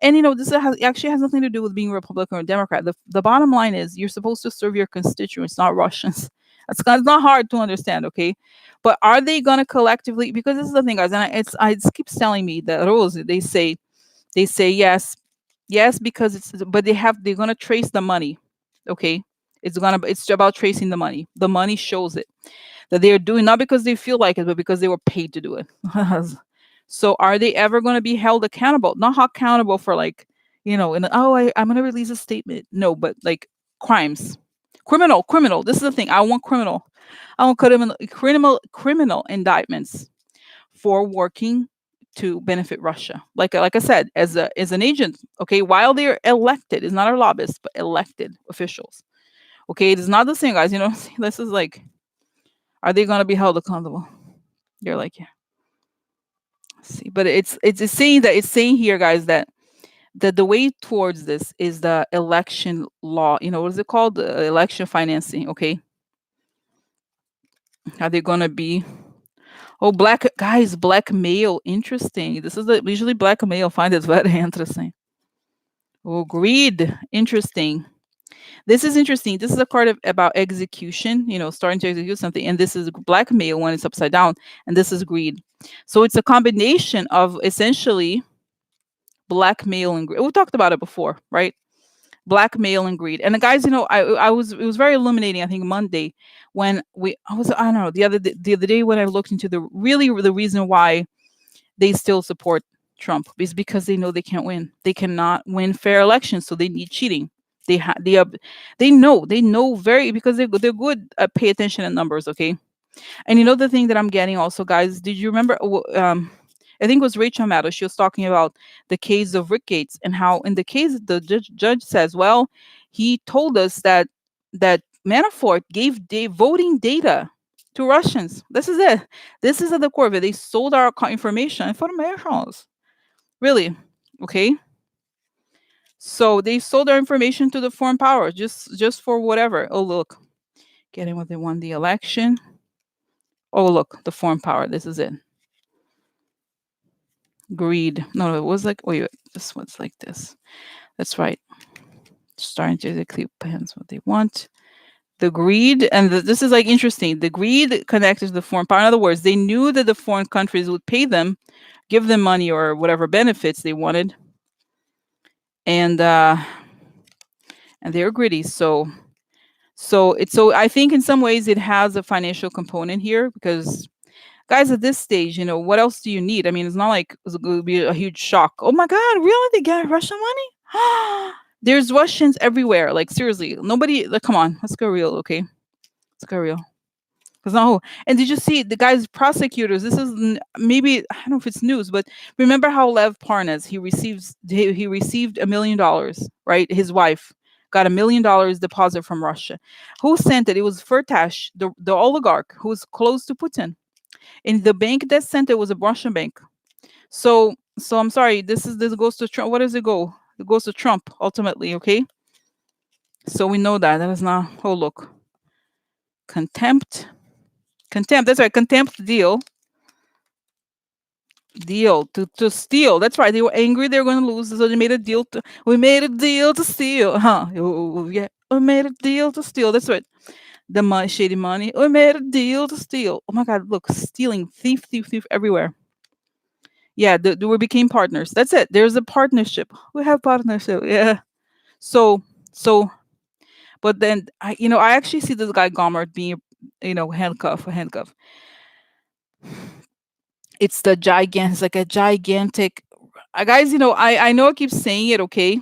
And this actually has nothing to do with being Republican or Democrat. The bottom line is you're supposed to serve your constituents, not Russians. It's not hard to understand. Okay, but are they going to collectively, because this is the thing, guys, and it keeps telling me that rules, they say yes, yes, because but they're going to trace the money. Okay, it's about tracing the money. The money shows it, that they're doing, not because they feel like it, but because they were paid to do it. So are they ever going to be held accountable? Not accountable for, like, and I'm going to release a statement. No, but like crimes, criminal. This is the thing. I want criminal indictments for working to benefit Russia. Like I said, as an agent. Okay, while they're elected, it's not our lobbyists, but elected officials. Okay, it is not the same, guys. This is like, are they going to be held accountable? You're like, yeah. See, but it's saying here, guys, that the way towards this is the election law. What is it called? The election financing. Okay, are they going to be? Oh, blackmail. Interesting. This is usually blackmail. Find it very interesting. Oh, greed. Interesting. This is interesting. This is a card about execution, starting to execute something. And this is blackmail when it's upside down. And this is greed. So it's a combination of essentially blackmail and greed. We talked about it before, right? Blackmail and greed. And the guys, it was very illuminating, I think Monday, when I don't know, the other day when I looked into the reason why they still support Trump is because they know they can't win. They cannot win fair elections, so they need cheating. They know very, because they're good at pay attention at numbers. Okay, and the thing that I'm getting also, guys, did you remember? I think it was Rachel Maddow. She was talking about the case of Rick Gates, and how in the case the judge says, well, he told us that Manafort gave voting data to Russians. This is it. This is at the core of it. They sold our information for Americans. Really? Okay. So they sold their information to the foreign power, just for whatever. Oh, look, getting what they won the election. Oh, look, the foreign power. This is it. Greed. No, it was like, wait, this one's like this. That's right. Starting to execute plans what they want. The greed, and this is like interesting. The greed connected to the foreign power. In other words, they knew that the foreign countries would pay them, give them money or whatever benefits they wanted, and they're greedy. So I think in some ways it has a financial component here, because guys, at this stage, what else do you need? I mean, it's not like it's going to be a huge shock. Oh my God, really? They get Russian money? There's Russians everywhere. Like seriously, nobody. Like, come on, let's go real, okay? Let's go real. Because no, and did you see the guy's prosecutors? This is maybe I don't know if it's news, but remember how Lev Parnas he received $1 million, right? His wife got $1 million deposit from Russia. Who sent it? It was Firtash, the oligarch who's close to Putin. And the bank that sent it was a Russian bank. So I'm sorry. This goes to Trump. What does it go? It goes to Trump ultimately. Okay. So we know that is not. Oh look, contempt, contempt. That's right. Contempt deal to steal. That's right. They were angry. They were going to lose, so they made a deal. We made a deal to steal, huh? Yeah. We made a deal to steal. That's right. The money, shady money. We made a deal to steal. Oh my God! Look, stealing, thief, thief, thief everywhere. Yeah, we became partners. That's it. There's a partnership. We have partnership. Yeah. So so, but then I actually see this guy Gomer being, handcuff. It's the gigantic. It's like a gigantic. Guys, I know I keep saying it. Okay,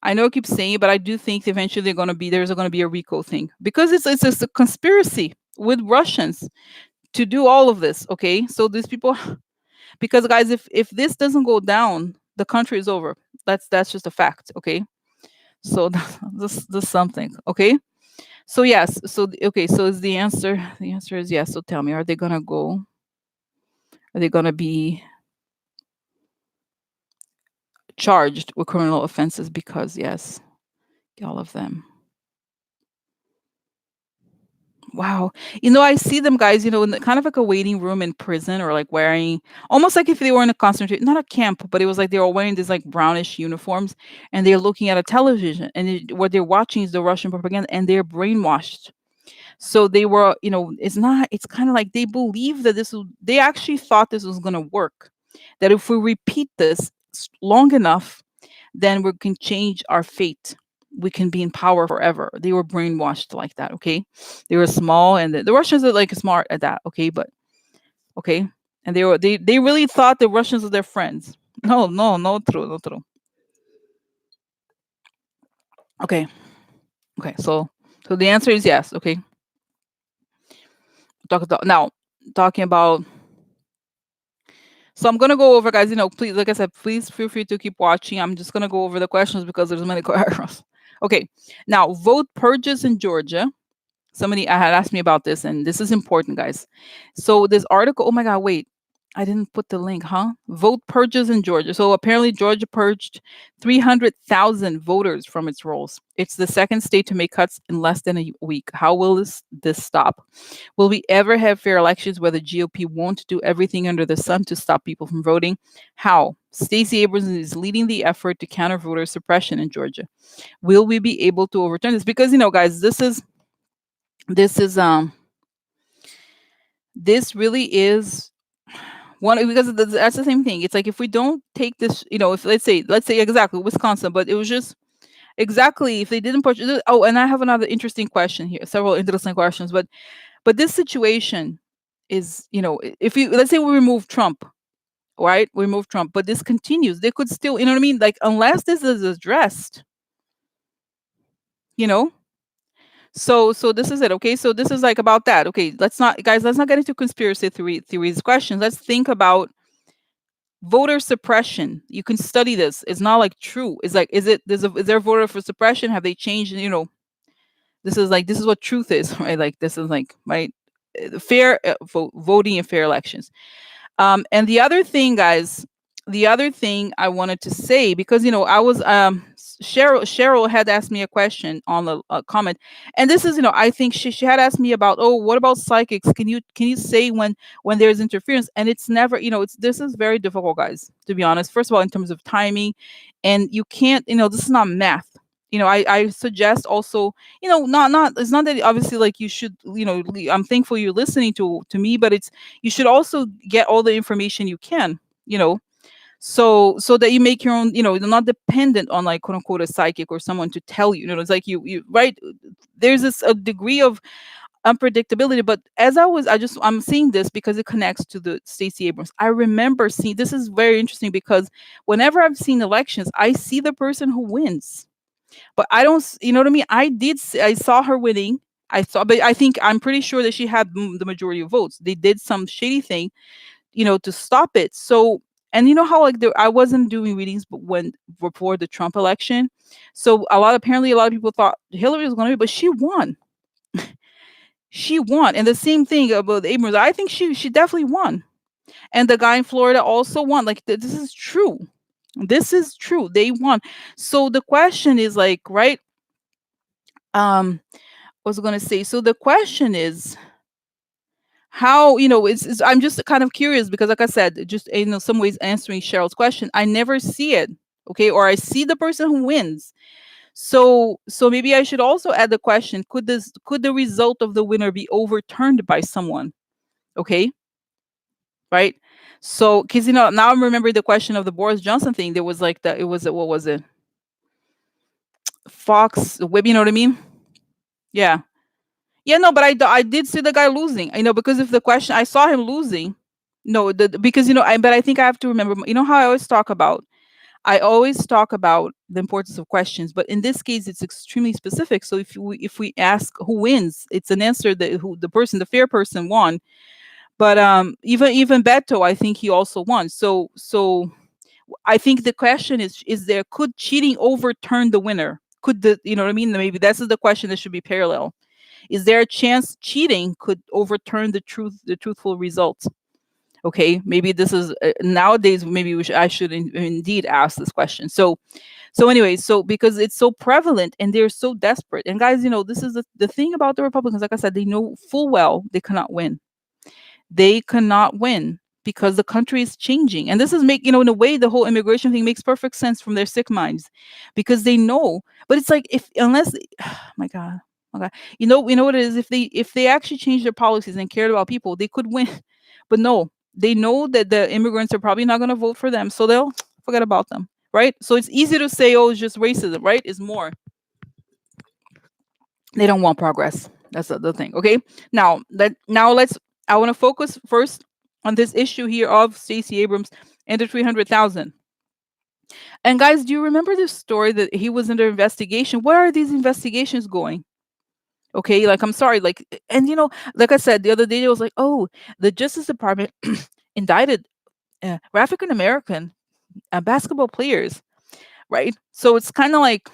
I know I keep saying it, but I do think eventually there's going to be a RICO thing because it's just a conspiracy with Russians to do all of this. Okay, so these people, because guys, if this doesn't go down, the country is over. That's just a fact. Okay, so this something. Okay. So yes, okay, so is the answer? The answer is yes. So tell me, are they gonna go? Are they gonna be charged with criminal offenses? Because yes, all of them. Wow, I see them guys, in kind of like a waiting room in prison, or like wearing almost like if they were in a concentration, not a camp, but it was like they were wearing these like brownish uniforms, and they're looking at a television, and what they're watching is the Russian propaganda, and they're brainwashed. So they were, it's kind of like they believe that they actually thought this was going to work. That if we repeat this long enough, then we can change our fate. We can be in power forever. They were brainwashed like that. Okay. They were small, and the Russians are like smart at that. Okay. But okay. And they really thought the Russians were their friends. No, no, no, true, no, true. Okay. Okay. So the answer is yes. Okay. Now, talking about. So I'm gonna go over, guys. Please, like I said, please feel free to keep watching. I'm just gonna go over the questions because there's many questions. Okay, now vote purges in Georgia. Somebody had asked me about this, and this is important, guys. So this article. Oh my God! Wait, I didn't put the link, huh? Vote purges in Georgia. So apparently, Georgia purged 300,000 voters from its rolls. It's the second state to make cuts in less than a week. How will this stop? Will we ever have fair elections where the GOP won't do everything under the sun to stop people from voting? How? Stacey Abrams is leading the effort to counter voter suppression in Georgia. Will we be able to overturn this? Because guys, this is this really is one, because that's the same thing. It's like if we don't take this, if let's say exactly Wisconsin, but it was just exactly if they didn't purchase. Oh, and I have another interesting question here, several interesting questions, but this situation is, if you let's say we remove Trump, right? We remove Trump, but this continues. They could still, you know what I mean? Like unless this is addressed, you know. So this is it. Okay, so this is like about that. Okay, let's not get into conspiracy theories questions. Let's think about voter suppression. You can study this. It's not like true. It's like, is there voter for suppression? Have they changed? This is what truth is, right? Like this is like, right, fair voting and fair elections. And the other thing, guys, the other thing I wanted to say, because I was Cheryl had asked me a question on the comment, and this is, I think she had asked me about, oh, what about psychics? Can you say when there's interference? And it's never, this is very difficult, guys, to be honest. First of all, in terms of timing, and you can't, this is not math. I suggest also, not it's not that obviously like you should, I'm thankful you're listening to me, but it's, you should also get all the information you can, so that you make your own, you're not dependent on like quote unquote a psychic or someone to tell you. It's like you right, there's this a degree of unpredictability. But I'm seeing this because it connects to the Stacey Abrams. I remember seeing, this is very interesting because whenever I've seen elections, I see the person who wins, but I don't, you know what I mean? I saw her winning. But I think I'm pretty sure that she had the majority of votes. They did some shady thing, to stop it. So, and you know how like I wasn't doing readings, but when before the Trump election, so apparently a lot of people thought Hillary was going to be, but she won. She won, and the same thing about Abrams. I think she definitely won, and the guy in Florida also won. Like this is true. This is true. They won. So the question is like, right? What was I going to say? So the question is, how, I'm just kind of curious because like I said, just some ways answering Cheryl's question, I never see it. Okay, or I see the person who wins. So maybe I should also add the question, could the result of the winner be overturned by someone? Okay, right. So because now I'm remembering the question of the Boris Johnson thing. There was like that, it was, what was it, Fox Web, you know what I mean? Yeah. Yeah, no, but I did see the guy losing. Because if the question, I saw him losing. No, because but I think I have to remember. How I always talk about the importance of questions, but in this case, it's extremely specific. So if we ask who wins, it's an answer that who the fair person won. But even Beto, I think he also won. So I think the question is there, could cheating overturn the winner? Could you know what I mean? Maybe that's the question that should be parallel. Is there a chance cheating could overturn the truthful results? Okay, maybe this is nowadays. Maybe I should indeed ask this question. So anyway, so because it's so prevalent and they're so desperate, and guys, this is the thing about the Republicans. Like I said, they know full well they cannot win. They cannot win because the country is changing, and this is in a way the whole immigration thing makes perfect sense from their sick minds, because they know. But it's like, if unless oh my god. Okay. You know what it is? If they actually changed their policies and cared about people, they could win. But no, they know that the immigrants are probably not going to vote for them, so they'll forget about them, right? So it's easy to say, oh, it's just racism, right? It's more, they don't want progress. That's the thing. Okay. Now let's. I want to focus first on this issue here of Stacey Abrams and the 300,000. And guys, do you remember this story that he was under investigation? Where are these investigations going? Okay, like I'm sorry, like, and like I said the other day, it was like, oh, the Justice Department indicted African American basketball players, right? So it's kind of like,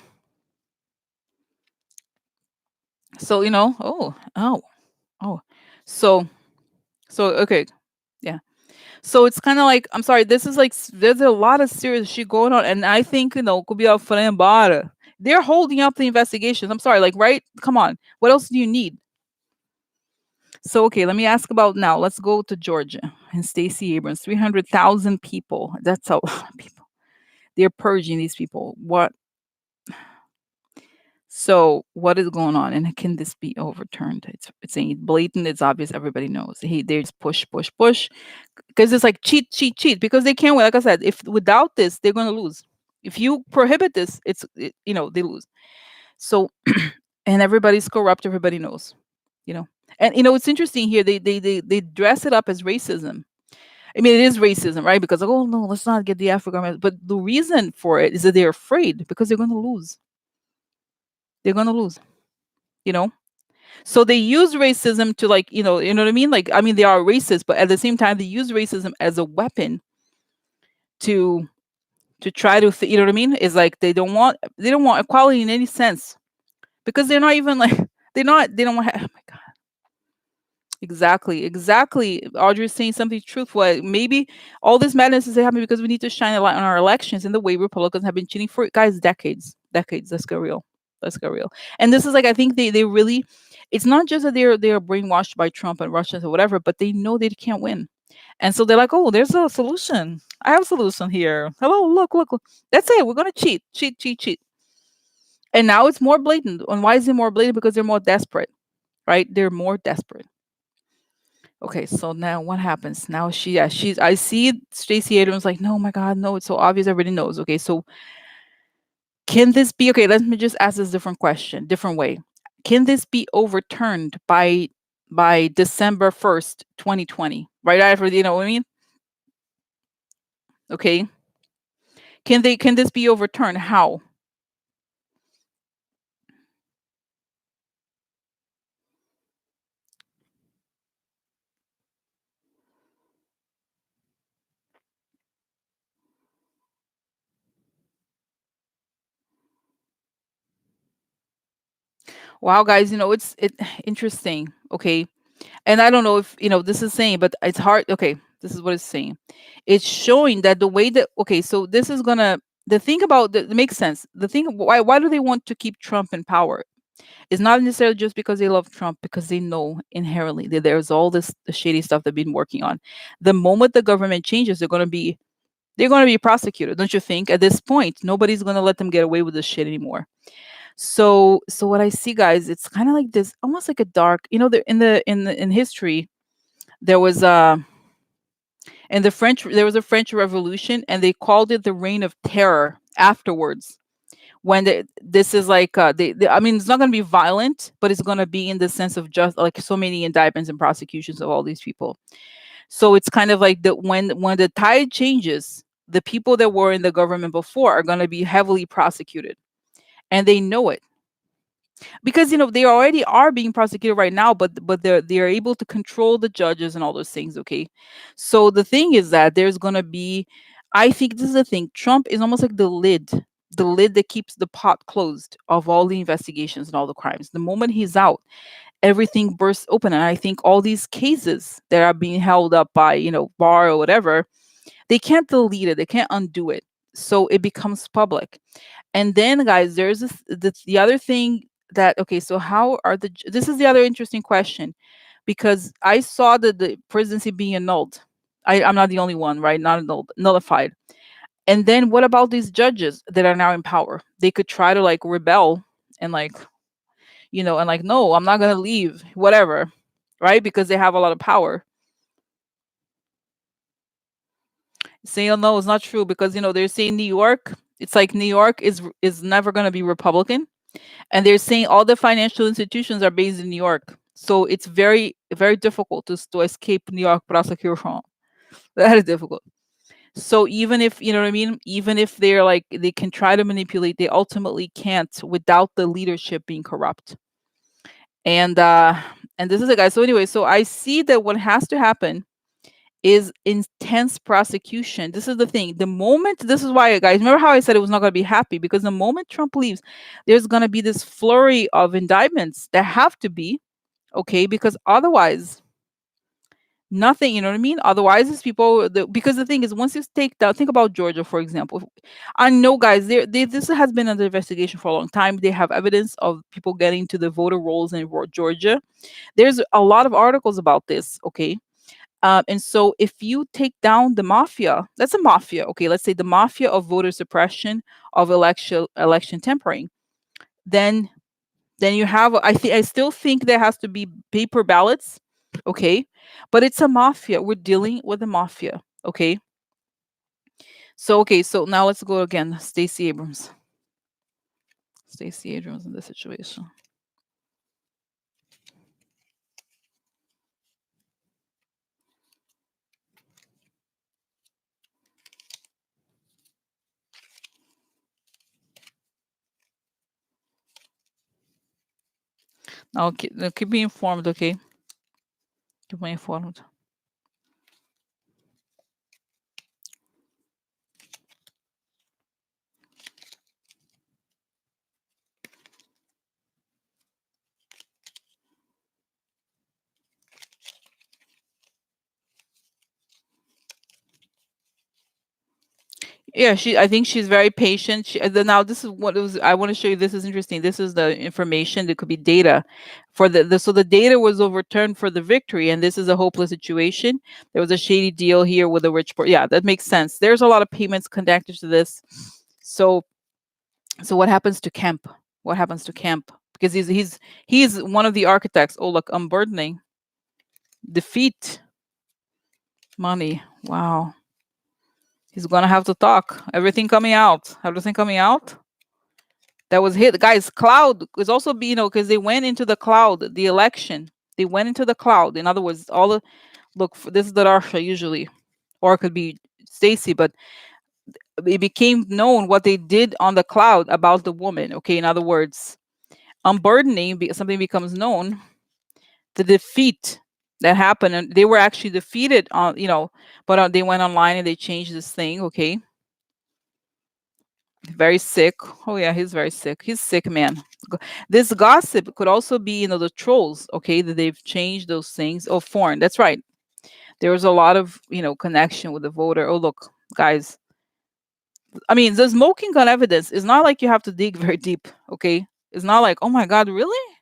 so oh, so okay, yeah. So it's kind of like, I'm sorry, this is like, there's a lot of serious shit going on, and I think could be a friend. They're holding up the investigations. I'm sorry, like, right? Come on, what else do you need? So okay, let me ask about now. Let's go to Georgia and Stacey Abrams. 300,000 people. That's a lot of people. They're purging these people. What? So what is going on, and can this be overturned? It's saying blatant. It's obvious. Everybody knows. They just push, push, push, because it's like cheat, cheat, cheat. Because they can't win. Like I said, if without this, they're going to lose. If you prohibit this, they lose. So, and everybody's corrupt. Everybody knows. You know, and it's interesting here. They dress it up as racism. I mean, it is racism, right? Because like, oh no, let's not get the African American. But the reason for it is that they're afraid because they're going to lose. They're going to lose. You know, so they use racism to, like, you know what I mean? Like, I mean, they are racist, but at the same time, they use racism as a weapon to try to, you know what I mean? Is like they don't want equality in any sense, because they're not even like they don't want. Oh my god. Exactly, exactly. Audrey's saying something truthful. Maybe all this madness is happening because we need to shine a light on our elections and the way Republicans have been cheating for, guys, decades, decades. Let's get real. Let's get real. And this is like, I think they really, it's not just that they're brainwashed by Trump and Russians or whatever, but they know they can't win, and so they're like, oh, there's a solution. I have a solution here. Hello, look, look, look. That's it. We're gonna cheat, cheat, cheat, cheat. And now it's more blatant. And why is it more blatant? Because they're more desperate, right? They're more desperate. Okay, so now what happens? Now she's I see Stacey Abrams like, no, my God, no, it's so obvious, everybody knows. Okay, so can this be, okay, let me just ask this different question, different way. Can this be overturned by by December 1st, 2020, right after, you know what I mean? Okay. Can this be overturned? How? Wow, guys, it's interesting. Okay. And I don't know if, this is saying, but it's hard. Okay. This is what it's saying. It's showing that the way that, okay, so this is gonna, the thing about it makes sense. The thing, why do they want to keep Trump in power? It's not necessarily just because they love Trump, because they know inherently that there's all this the shady stuff they've been working on. The moment the government changes, they're gonna be prosecuted. Don't you think? At this point, nobody's gonna let them get away with this shit anymore. So what I see, guys, it's kind of like this, almost like a dark. In history, there was there was a French Revolution, and they called it the Reign of Terror afterwards. When this is like I mean, it's not going to be violent, but it's going to be in the sense of just like so many indictments and prosecutions of all these people. So it's kind of like when the tide changes, the people that were in the government before are going to be heavily prosecuted, and they know it, because they already are being prosecuted right now, but they're able to control the judges and all those things. Okay, so the thing is that there's going to be, I think this is the thing, Trump is almost like the lid that keeps the pot closed of all the investigations and all the crimes. The moment he's out, everything bursts open, and I think all these cases that are being held up by bar or whatever, they can't delete it, they can't undo it, so it becomes public. And then, guys, there's the other thing that, okay, so how are this is the other interesting question, because I saw that the presidency being annulled. I'm not the only one, right? Not annulled, nullified. And then what about these judges that are now in power? They could try to like rebel and like, and like, no, I'm not going to leave, whatever, right? Because they have a lot of power. Saying, oh, no, it's not true, because they're saying New York. It's like New York is never going to be Republican, and they're saying all the financial institutions are based in New York. So it's very, very difficult to escape New York prosecution. That is difficult. So even if, you know what I mean, even if they're like, they can try to manipulate, they ultimately can't without the leadership being corrupt. And this is a guy. So anyway, so I see that what has to happen is intense prosecution. This is the thing. The moment, this is why, guys, remember how I said it was not going to be happy, because the moment Trump leaves, there's going to be this flurry of indictments that have to be, okay, because otherwise, nothing, you know what I mean? Otherwise, these people, because the thing is, once you take down, think about Georgia, for example. I know, guys, this has been under investigation for a long time. They have evidence of people getting to the voter rolls in Georgia. There's a lot of articles about this, okay? And so if you take down the mafia, that's a mafia, okay? Let's say the mafia of voter suppression, of election tampering, then you have, I still think there has to be paper ballots, okay? But it's a mafia. We're dealing with a mafia, okay? So okay, so now let's go again. Stacey Abrams. Stacey Abrams in this situation. Now keep me informed, okay? Keep me informed. Yeah, I think she's very patient. Now this is what it was. I want to show you. This is interesting. This is the information that could be data for so the data was overturned for the victory, and this is a hopeless situation. There was a shady deal here with a rich. Yeah, that makes sense. There's a lot of payments connected to this. So what happens to Kemp? What happens to Kemp? Because he's one of the architects. Oh, look, unburdening, defeat, money. Wow. He's gonna have to talk. Everything coming out. Everything coming out. That was hit. Guys, cloud is also because they went into the cloud, the election. They went into the cloud. In other words, all the look. This is the Darsha usually, or it could be Stacy, but it became known what they did on the cloud about the woman. Okay, in other words, unburdening, something becomes known, the defeat that happened, and they were actually defeated on, but they went online and they changed this thing. Okay, very sick. Oh yeah, he's very sick. He's sick, man. This gossip could also be, the trolls. Okay, that they've changed those things. Oh, foreign. That's right. There was a lot of, connection with the voter. Oh, look, guys. I mean, the smoking gun evidence is not like you have to dig very deep. Okay, it's not like, oh my God, really?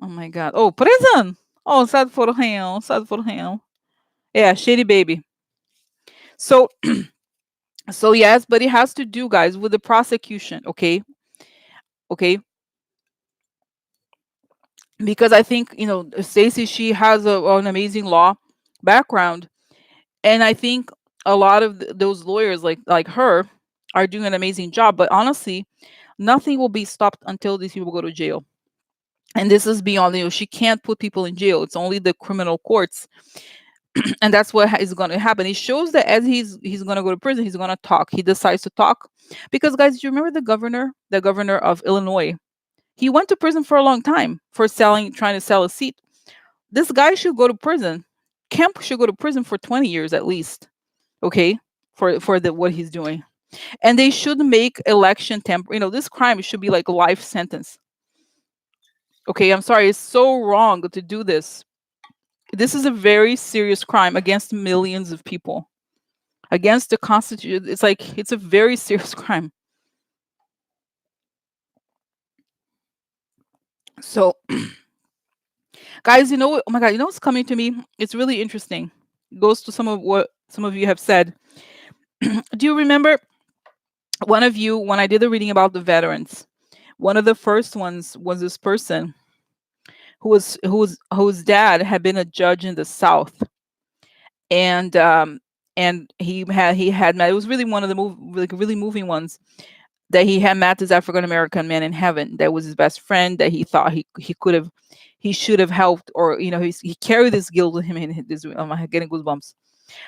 Oh my God. Oh, prison. Oh, sad for him. Sad for him. Yeah, shitty baby. So, so yes, but it has to do, guys, with the prosecution. Okay, okay, because I think, Stacey, she has an amazing law background, and I think a lot of those lawyers like her are doing an amazing job. But honestly, nothing will be stopped until these people go to jail. And this is beyond, she can't put people in jail. It's only the criminal courts, and that's what is going to happen. It shows that as he's going to go to prison, he's going to talk. He decides to talk because, guys, do you remember the governor of Illinois? He went to prison for a long time for trying to sell a seat. This guy should go to prison. Kemp should go to prison for 20 years at least. Okay, for what he's doing, and they should make election this crime should be like a life sentence. Okay, I'm sorry, it's so wrong to do this. This is a very serious crime against millions of people, against the Constitution. It's like it's a very serious crime. So, guys, oh my God, what's coming to me? It's really interesting. It goes to some of what some of you have said. Do you remember one of you when I did the reading about the veterans? One of the first ones was this person whose dad had been a judge in the South, and he had met. It was really one of the like really moving ones, that he had met this African American man in heaven that was his best friend, that he thought he could have, he should have helped, or he carried this guilt with him in this. I'm getting goosebumps.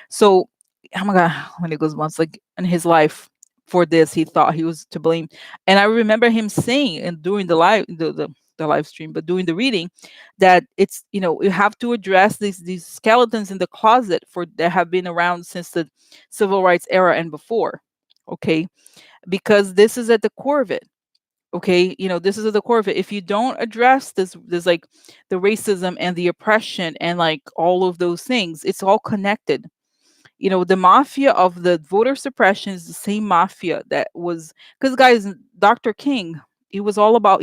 So, oh my God, when it goosebumps, like in his life, for this, he thought he was to blame, and I remember him saying, and during the live stream, but doing the reading, that it's, you have to address these skeletons in the closet for that have been around since the civil rights era and before. Okay, because this is at the core of it. Okay, this is at the core of it. If you don't address this like the racism and the oppression and like all of those things, it's all connected. The mafia of the voter suppression is the same mafia that was, because, guys, Dr. King, he was all about,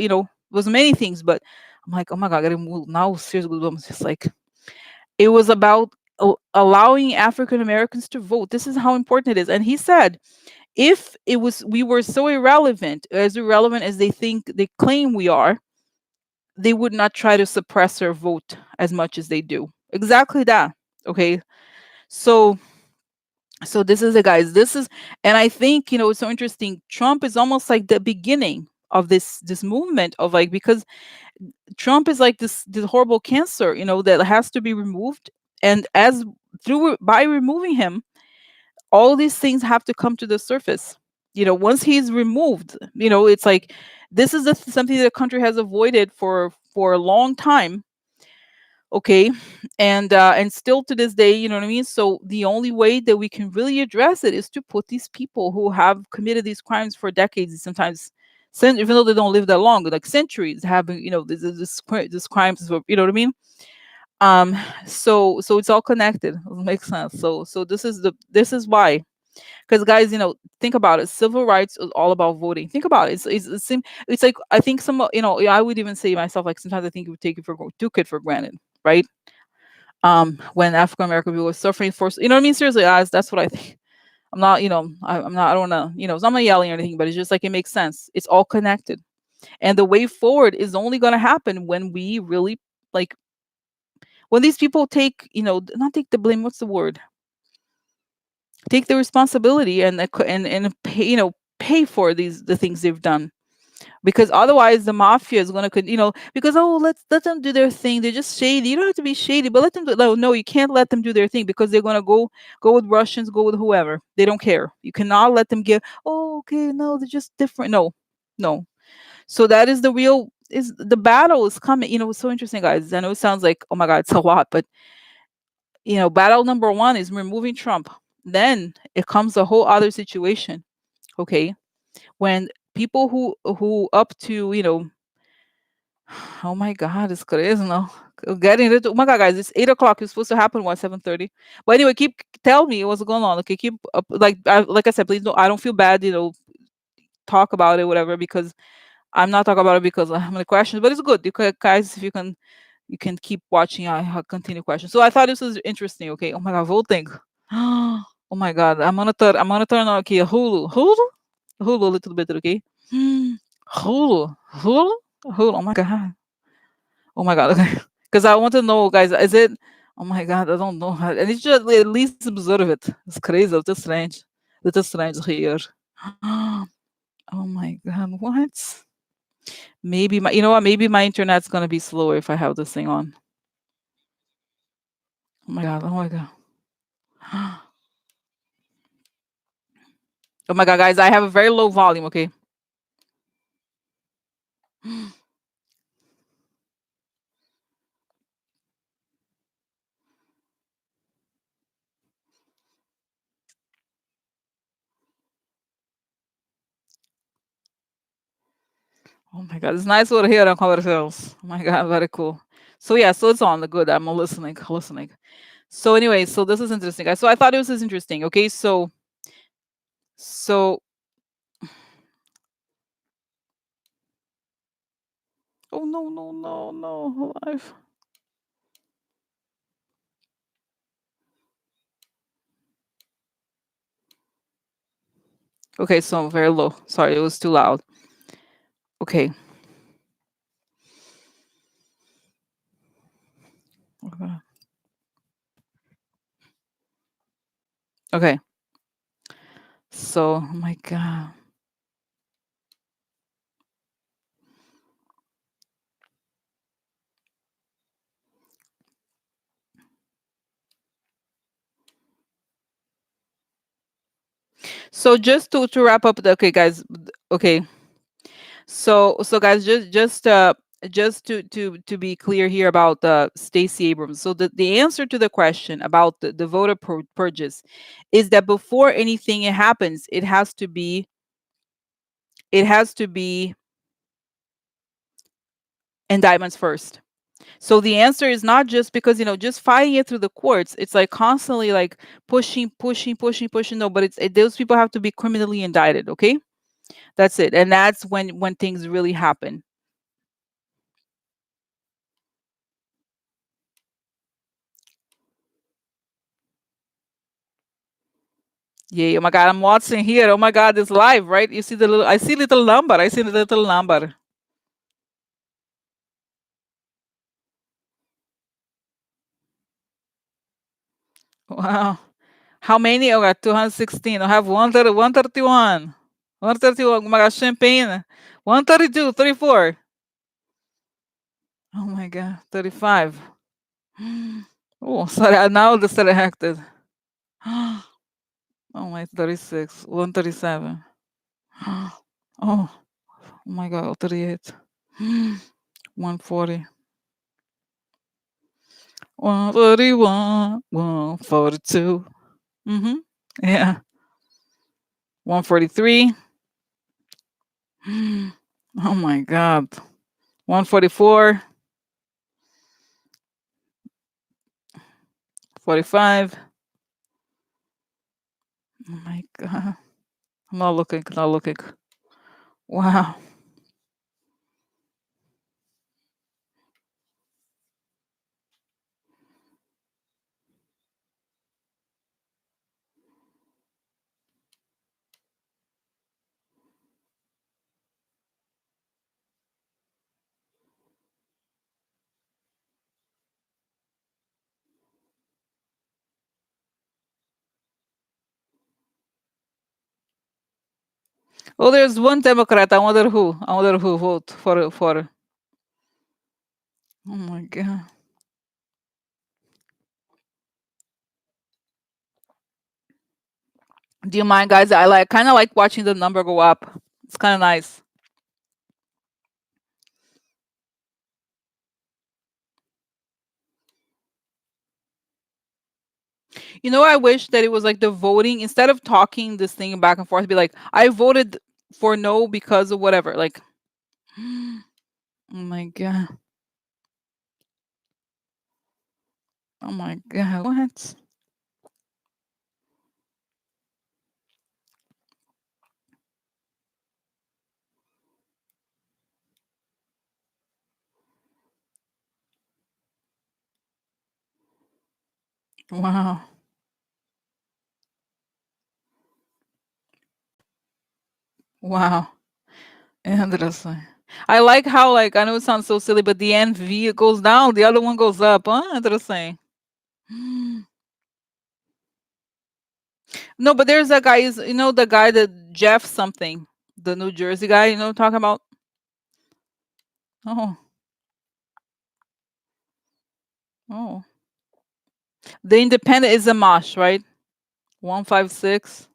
was many things, but I'm like, oh my God, I gotta move now. Seriously, I'm just like, it was about allowing African Americans to vote. This is how important it is. And he said, if we were so irrelevant as they claim we are, they would not try to suppress our vote as much as they do. Exactly that. Okay. So this is it, guys. This is, and I think, it's so interesting. Trump is almost like the beginning of this movement of, like, because Trump is like this horrible cancer, that has to be removed. And by removing him, all these things have to come to the surface. Once he's removed, it's like this is something that the country has avoided for a long time. Okay, and still to this day, you know what I mean. So the only way that we can really address it is to put these people who have committed these crimes for decades, and sometimes, even though they don't live that long, like centuries, having, this crimes, you know what I mean. So it's all connected. It makes sense. So this is why. Because, guys, think about it. Civil rights is all about voting. Think about it. It's like, I think I would even say myself, like, sometimes I think we took it for granted, right? When African American people were suffering for, you know what I mean? Seriously, guys, that's what I think. I'm not, I'm not. I don't want to, I'm not yelling or anything, but it's just like, it makes sense. It's all connected, and the way forward is only going to happen when we really, like, when these people take, not take the blame. What's the word? Take the responsibility, and pay, pay for the things they've done. because otherwise the mafia is going to, because, oh, let's let them do their thing. They're just shady. You don't have to be shady, but let them do. No, you can't let them do their thing because they're going to go with Russians, go with whoever. They don't care. You cannot let them get. Oh, okay, no, they're just different. No, no. So that is the real is the battle is coming. It's so interesting, guys. I know it sounds like, oh my God, it's a lot, but battle number one is removing Trump. Then it comes a whole other situation. Okay, when people who up to oh my God, it's crazy now. Getting it. Oh my God, guys, it's 8 o'clock. It's supposed to happen 7:30. But anyway, keep tell me what's going on. Okay, keep up. Like I said, please don't. I don't feel bad. Talk about it, whatever, because I'm not talking about it because I have many questions. But it's good. Guys, if you can keep watching. I continue questions. So I thought this was interesting. Okay. Oh my God, voting. Oh my God, I'm gonna turn on, okay, Hulu a little bit. Okay. Hulu, Hulu, Hulu. Oh my God. Oh my God. Okay. Because I want to know, guys. Is it? Oh my God, I don't know. I need to at least observe it. It's crazy. It's strange. It's strange here. Oh my God, what? Maybe my, you know what? Maybe my internet's gonna be slower if I have this thing on. Oh my God. Oh my God. Oh my God, guys, I have a very low volume. Okay. Oh my God, it's nice to hear on conversations. Oh my God, very cool. So yeah, so it's on the good. I'm listening, listening. So anyway, so this is interesting, guys. So I thought it was interesting. Okay, so oh no, no, no, no, live. Okay, so very low. Sorry, it was too loud. Okay. Okay. Okay. So, oh my God. So just to wrap up the, okay, guys. Okay. So guys, just to be clear here about Stacey Abrams. So the answer to the question about the voter purges is that before anything happens, it has to be indictments first. So the answer is not just because, just fighting it through the courts. It's like constantly like pushing, pushing, pushing, pushing. No, but those people have to be criminally indicted. Okay, that's it, and that's when things really happen. Yeah. Oh my God, I'm watching here. Oh my God, it's live, right? You see the little. I see little number. I see the little number. Wow. How many? Oh, I got 216. I have 130, 131. 131. Oh my God, champagne. 132, 34. Oh my God, 35. Oh, sorry. I now distracted. Oh my, 36. 137. Oh, oh my God, 38. 140. 131. 142. Mm-hmm. Yeah. 143. Oh my God. 144. 45. Oh my God. I'm not looking. Not looking. Wow. Oh, there's one Democrat. I wonder who. I wonder who vote for. Oh my god. Do you mind, guys? I like kind of like watching the number go up. It's kind of nice. You know, I wish that it was like the voting instead of talking this thing back and forth. Be like, I voted for no because of whatever. Like, oh my god. Oh my god. What? Wow. Wow. Interesting. I like how like I know it sounds so silly, but the NV it goes down, the other one goes up. Interesting. No, but there's that guy. Is you know the guy that Jeff something, the New Jersey guy. You know what I'm talking about? Oh, oh. The Independent is a mosh, right? 156.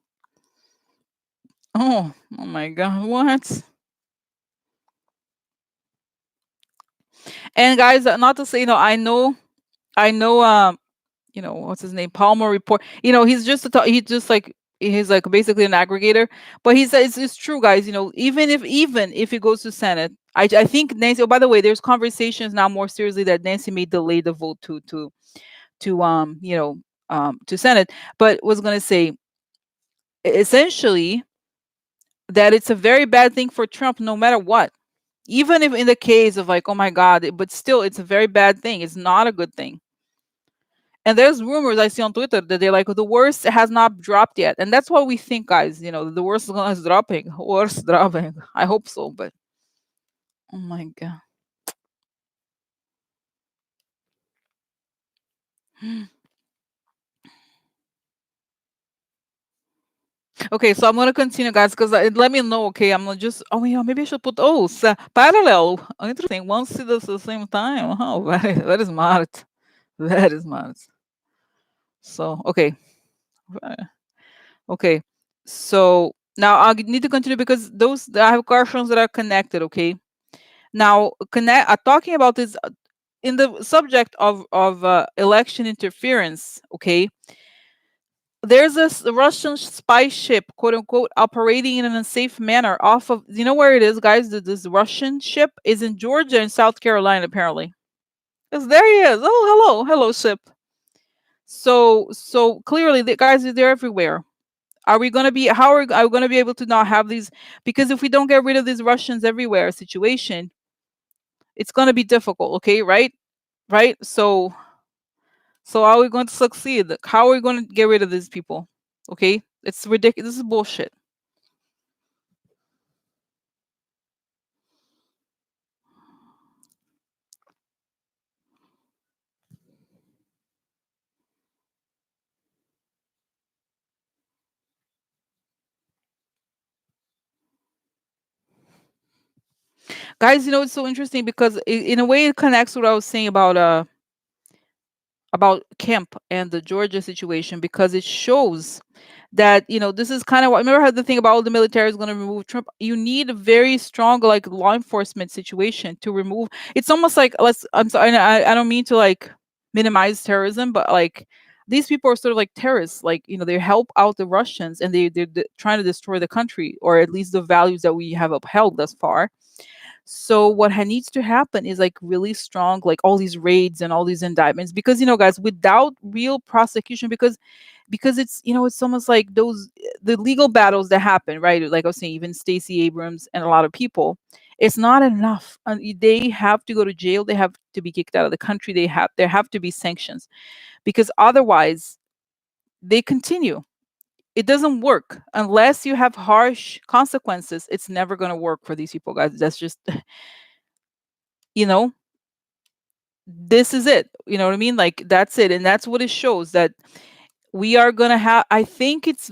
Oh, oh my God, what? And guys, not to say, I know, what's his name, Palmer report. He's just he's like basically an aggregator, but he says it's true, guys. Even if it goes to Senate, I think Nancy. Oh, by the way, there's conversations now more seriously that Nancy may delay the vote to Senate, but was going to say essentially that it's a very bad thing for Trump, no matter what. Even if in the case of like, oh my God, but still, it's a very bad thing. It's not a good thing. And there's rumors I see on Twitter that they're like the worst has not dropped yet, and that's what we think, guys. The worst is dropping, worst dropping. I hope so, but oh my God. Okay, so I'm gonna continue, guys, because let me know. Okay, I'm gonna just. Oh yeah, maybe I should put. Oh, parallel. Interesting. One see this at the same time. Oh, very smart. Very smart. So okay. uh, Okay. So now I need to continue because I have questions that are connected. Okay. Now, talking about this in the subject of election interference. Okay, there's a Russian spy ship, quote unquote, operating in an unsafe manner off of. You know where it is, guys? This Russian ship is in Georgia and South Carolina, apparently. Yes, there he is. Oh, hello, ship. So clearly, the guys, they're everywhere. Are we gonna be? Are we gonna be able to not have these? Because if we don't get rid of these Russians everywhere situation, it's gonna be difficult. Okay, right? Right. So how are we going to succeed? How are we going to get rid of these people? Okay, it's ridiculous. This is bullshit, guys. It's so interesting because in a way it connects what I was saying about Kemp and the Georgia situation because it shows that this is kind of what remember how the thing about all the military is going to remove Trump. You need a very strong like law enforcement situation to remove. It's almost like I'm sorry, I don't mean to like minimize terrorism, but like these people are sort of like terrorists. Like they help out the Russians and they're trying to destroy the country or at least the values that we have upheld thus far. So what needs to happen is like really strong, like all these raids and all these indictments, because guys, without real prosecution, because it's almost like those the legal battles that happen, right? Like I was saying, even Stacey Abrams and a lot of people, it's not enough. They have to go to jail. They have to be kicked out of the country. There have to be sanctions because otherwise they continue. It doesn't work unless you have harsh consequences. It's never going to work for these people, guys. That's just you know this is it. You know what I mean? Like that's it. And that's what it shows that we are gonna have, I think it's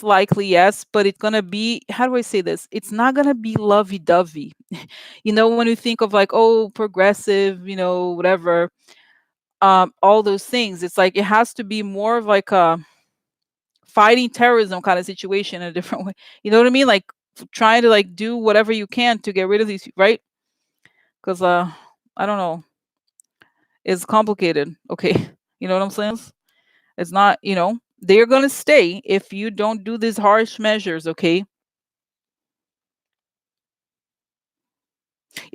likely, yes, but it's gonna be, how do I say this? It's not gonna be lovey-dovey. When you think of like, oh, progressive, whatever, all those things, it's like it has to be more of like a fighting terrorism kind of situation in a different way. You know what I mean? Like trying to like do whatever you can to get rid of these, right? Because I don't know, it's complicated. Okay, you know what I'm saying? It's not, they're gonna stay if you don't do these harsh measures. Okay,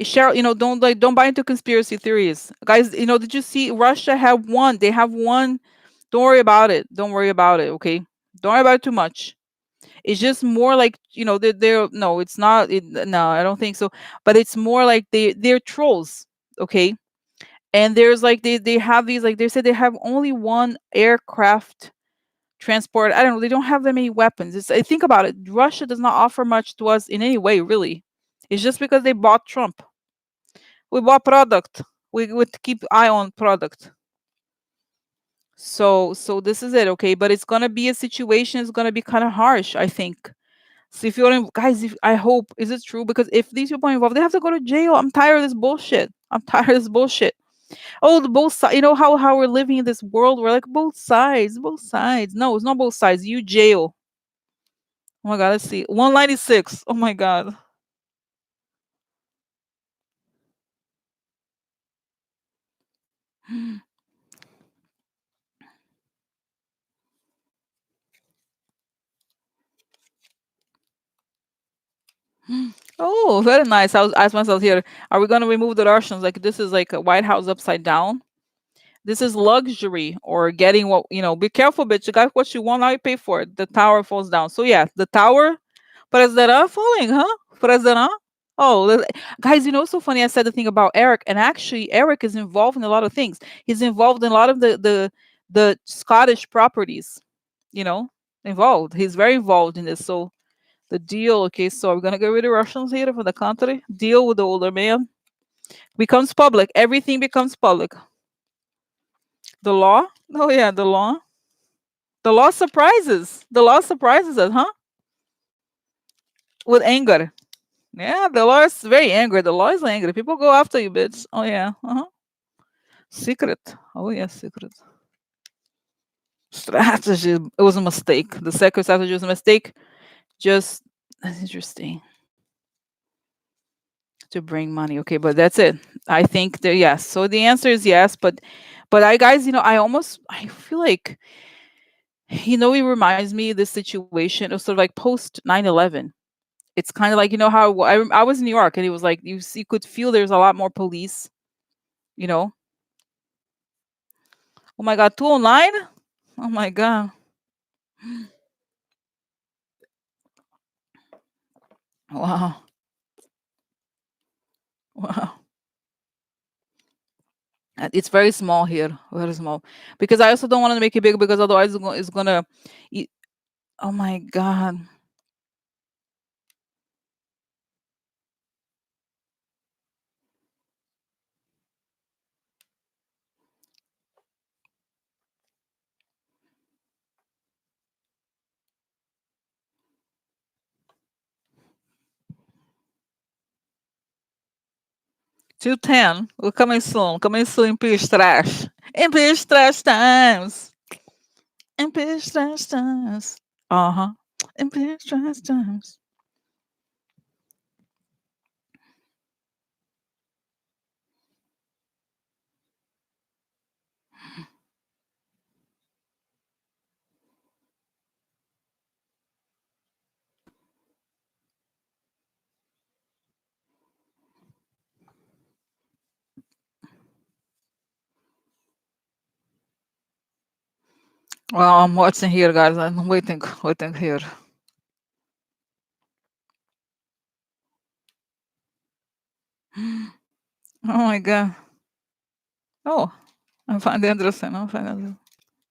Cheryl, don't buy into conspiracy theories, guys. Did you see Russia have one? They have one. Don't worry about it. Don't worry about it. Okay, don't worry about it too much. It's just more like, they're no, it's not. No, I don't think so. But it's more like they're trolls. Okay, and there's like they have these, like they said they have only one aircraft transport. I don't know. They don't have that many weapons. Think about it. Russia does not offer much to us in any way, really. It's just because they bought Trump. We bought product. We would keep eye on product. So this is it, okay? But it's gonna be a situation. It's gonna be kind of harsh, I think. So if you're guys, if I hope, is it true? Because if these people are involved, they have to go to jail. I'm tired of this bullshit. I'm tired of this bullshit. Oh, the both sides. You know how we're living in this world. We're like both sides, both sides. No, it's not both sides. You jail. Oh my god, let's see. 196. Oh my god. Oh, very nice. I was asked myself here, are we gonna remove the Russians? Like this is like a White House upside down. This is luxury or getting what be careful, bitch. You got what you want, now you pay for it. The tower falls down. So yeah, the tower, President falling, huh? President. Oh, guys, it's so funny. I said the thing about Eric, and actually, Eric is involved in a lot of things. He's involved in a lot of the Scottish properties. You know, involved. He's very involved in this. So the deal. Okay, so we're gonna get rid of Russians here for the country. Deal with the older man becomes public. Everything becomes public. The law. Oh yeah, the law. The law surprises. The law surprises us, huh? With anger. Yeah, the law is very angry. The law is angry. People go after you, bitch. Oh yeah. Uh-huh. Secret. Oh yeah, secret. Strategy. It was a mistake. The second strategy was a mistake. Just that's interesting. To bring money. Okay, but that's it. I think that yes. So the answer is yes, but I guys, I feel like it reminds me of this situation. It was sort of like post 9/11. It's kind of like how I was in New York and it was like you could feel there's a lot more police, you know. Oh my god, 209? Oh my god. Wow. Wow. It's very small here, very small. Because I also don't want to make it big because otherwise it's gonna. y- Oh my god. Two ten. We're coming soon. Coming soon. Impeach trash. Impeach trash times. Impeach trash times. Uh huh. Impeach trash times. Well, I'm watching here, guys. I'm waiting here. Oh my god. Oh, I'm finding interesting. I'm finding interesting.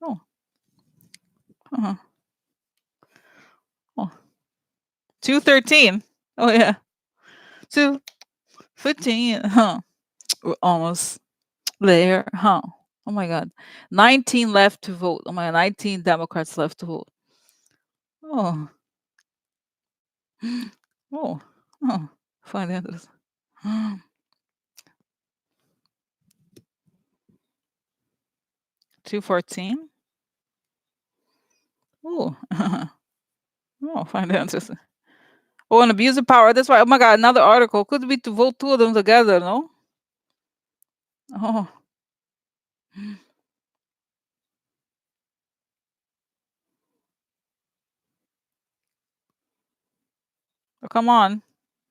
Oh, uh-huh. Oh, 213. Oh yeah, 215. Huh? We're almost there, huh? Oh my God. 19 left to vote. Oh my God, 19 Democrats left to vote. Oh. Oh. Oh. Find others. 214. Oh. Oh, find answers. Oh, and abuse of power. That's right. Oh my God, another article. Could be to vote two of them together, no? Oh. Oh, come on.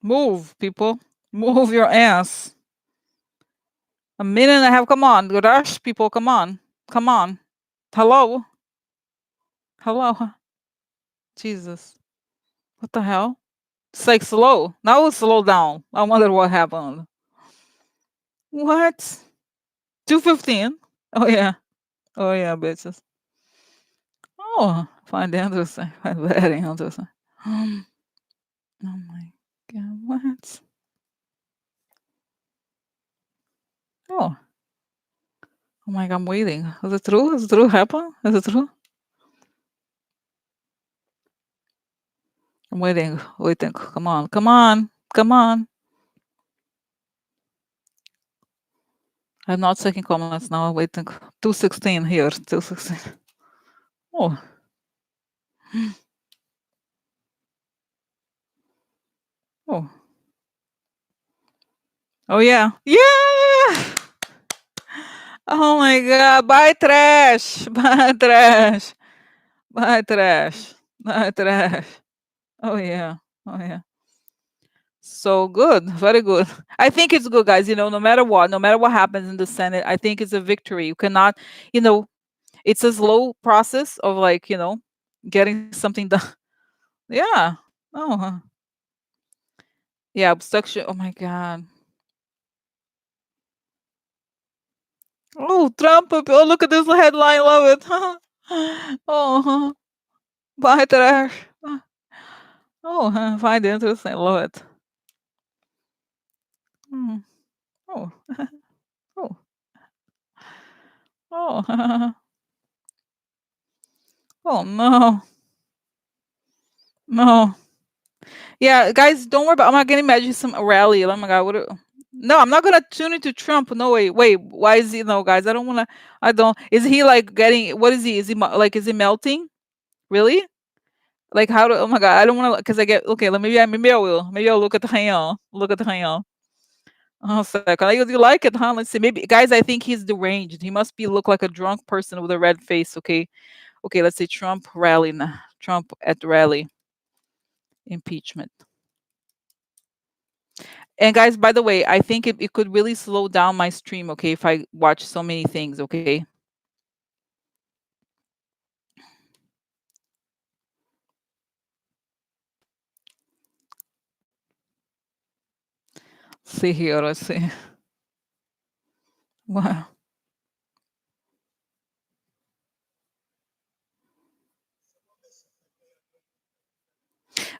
Move, people. Move your ass. A minute and a half. Come on. Rush, people. Come on. Come on. Hello? Hello? Jesus. What the hell? It's like slow. Now it's slow down. I wonder what happened. What? 215? Oh, yeah. Oh, yeah, bitches. Oh, find interesting. Find very interesting. Oh my God. What? Oh. Oh my God, I'm waiting. Is it true? Is it true? Happen? Is it true? I'm waiting. Waiting. Come on. Come on. Come on. I'm not checking comments now. I'm waiting. 216 here. 216. Oh. Oh. Oh yeah. Yeah. Oh my God. Buy trash. Buy trash. Buy trash. Buy trash. Oh yeah. Oh yeah. So good. Very good. I think it's good, guys. No matter what happens in the Senate, I think it's a victory. You cannot, you know, it's a slow process of like, getting something done. Yeah. Oh, yeah. Obstruction. Oh my God. Oh, Trump. Oh, look at this headline. Love it. Oh, buy trash. Oh, find it interesting. Love it. Mm. Oh, oh, oh, oh no, no. Yeah, guys, don't worry about. I'm not gonna imagine some rally. Oh my God, what? No, I'm not gonna tune into Trump. No way. Wait, why is he? No, guys, I don't wanna. I don't. Is he like getting? What is he? Is he like? Is he melting? Really? Like how do? Oh my God, I don't wanna. Cause I get okay. Maybe I will. Maybe I'll look at the rayon. Look at the rayon. Oh, second. You like it, huh? Let's see. Maybe, guys, I think he's deranged. He must be look like a drunk person with a red face. Okay. Okay. Let's say Trump rally. Trump at rally. Impeachment. And guys, by the way, I think it could really slow down my stream, okay, if I watch so many things, okay? See here, let's see. Wow.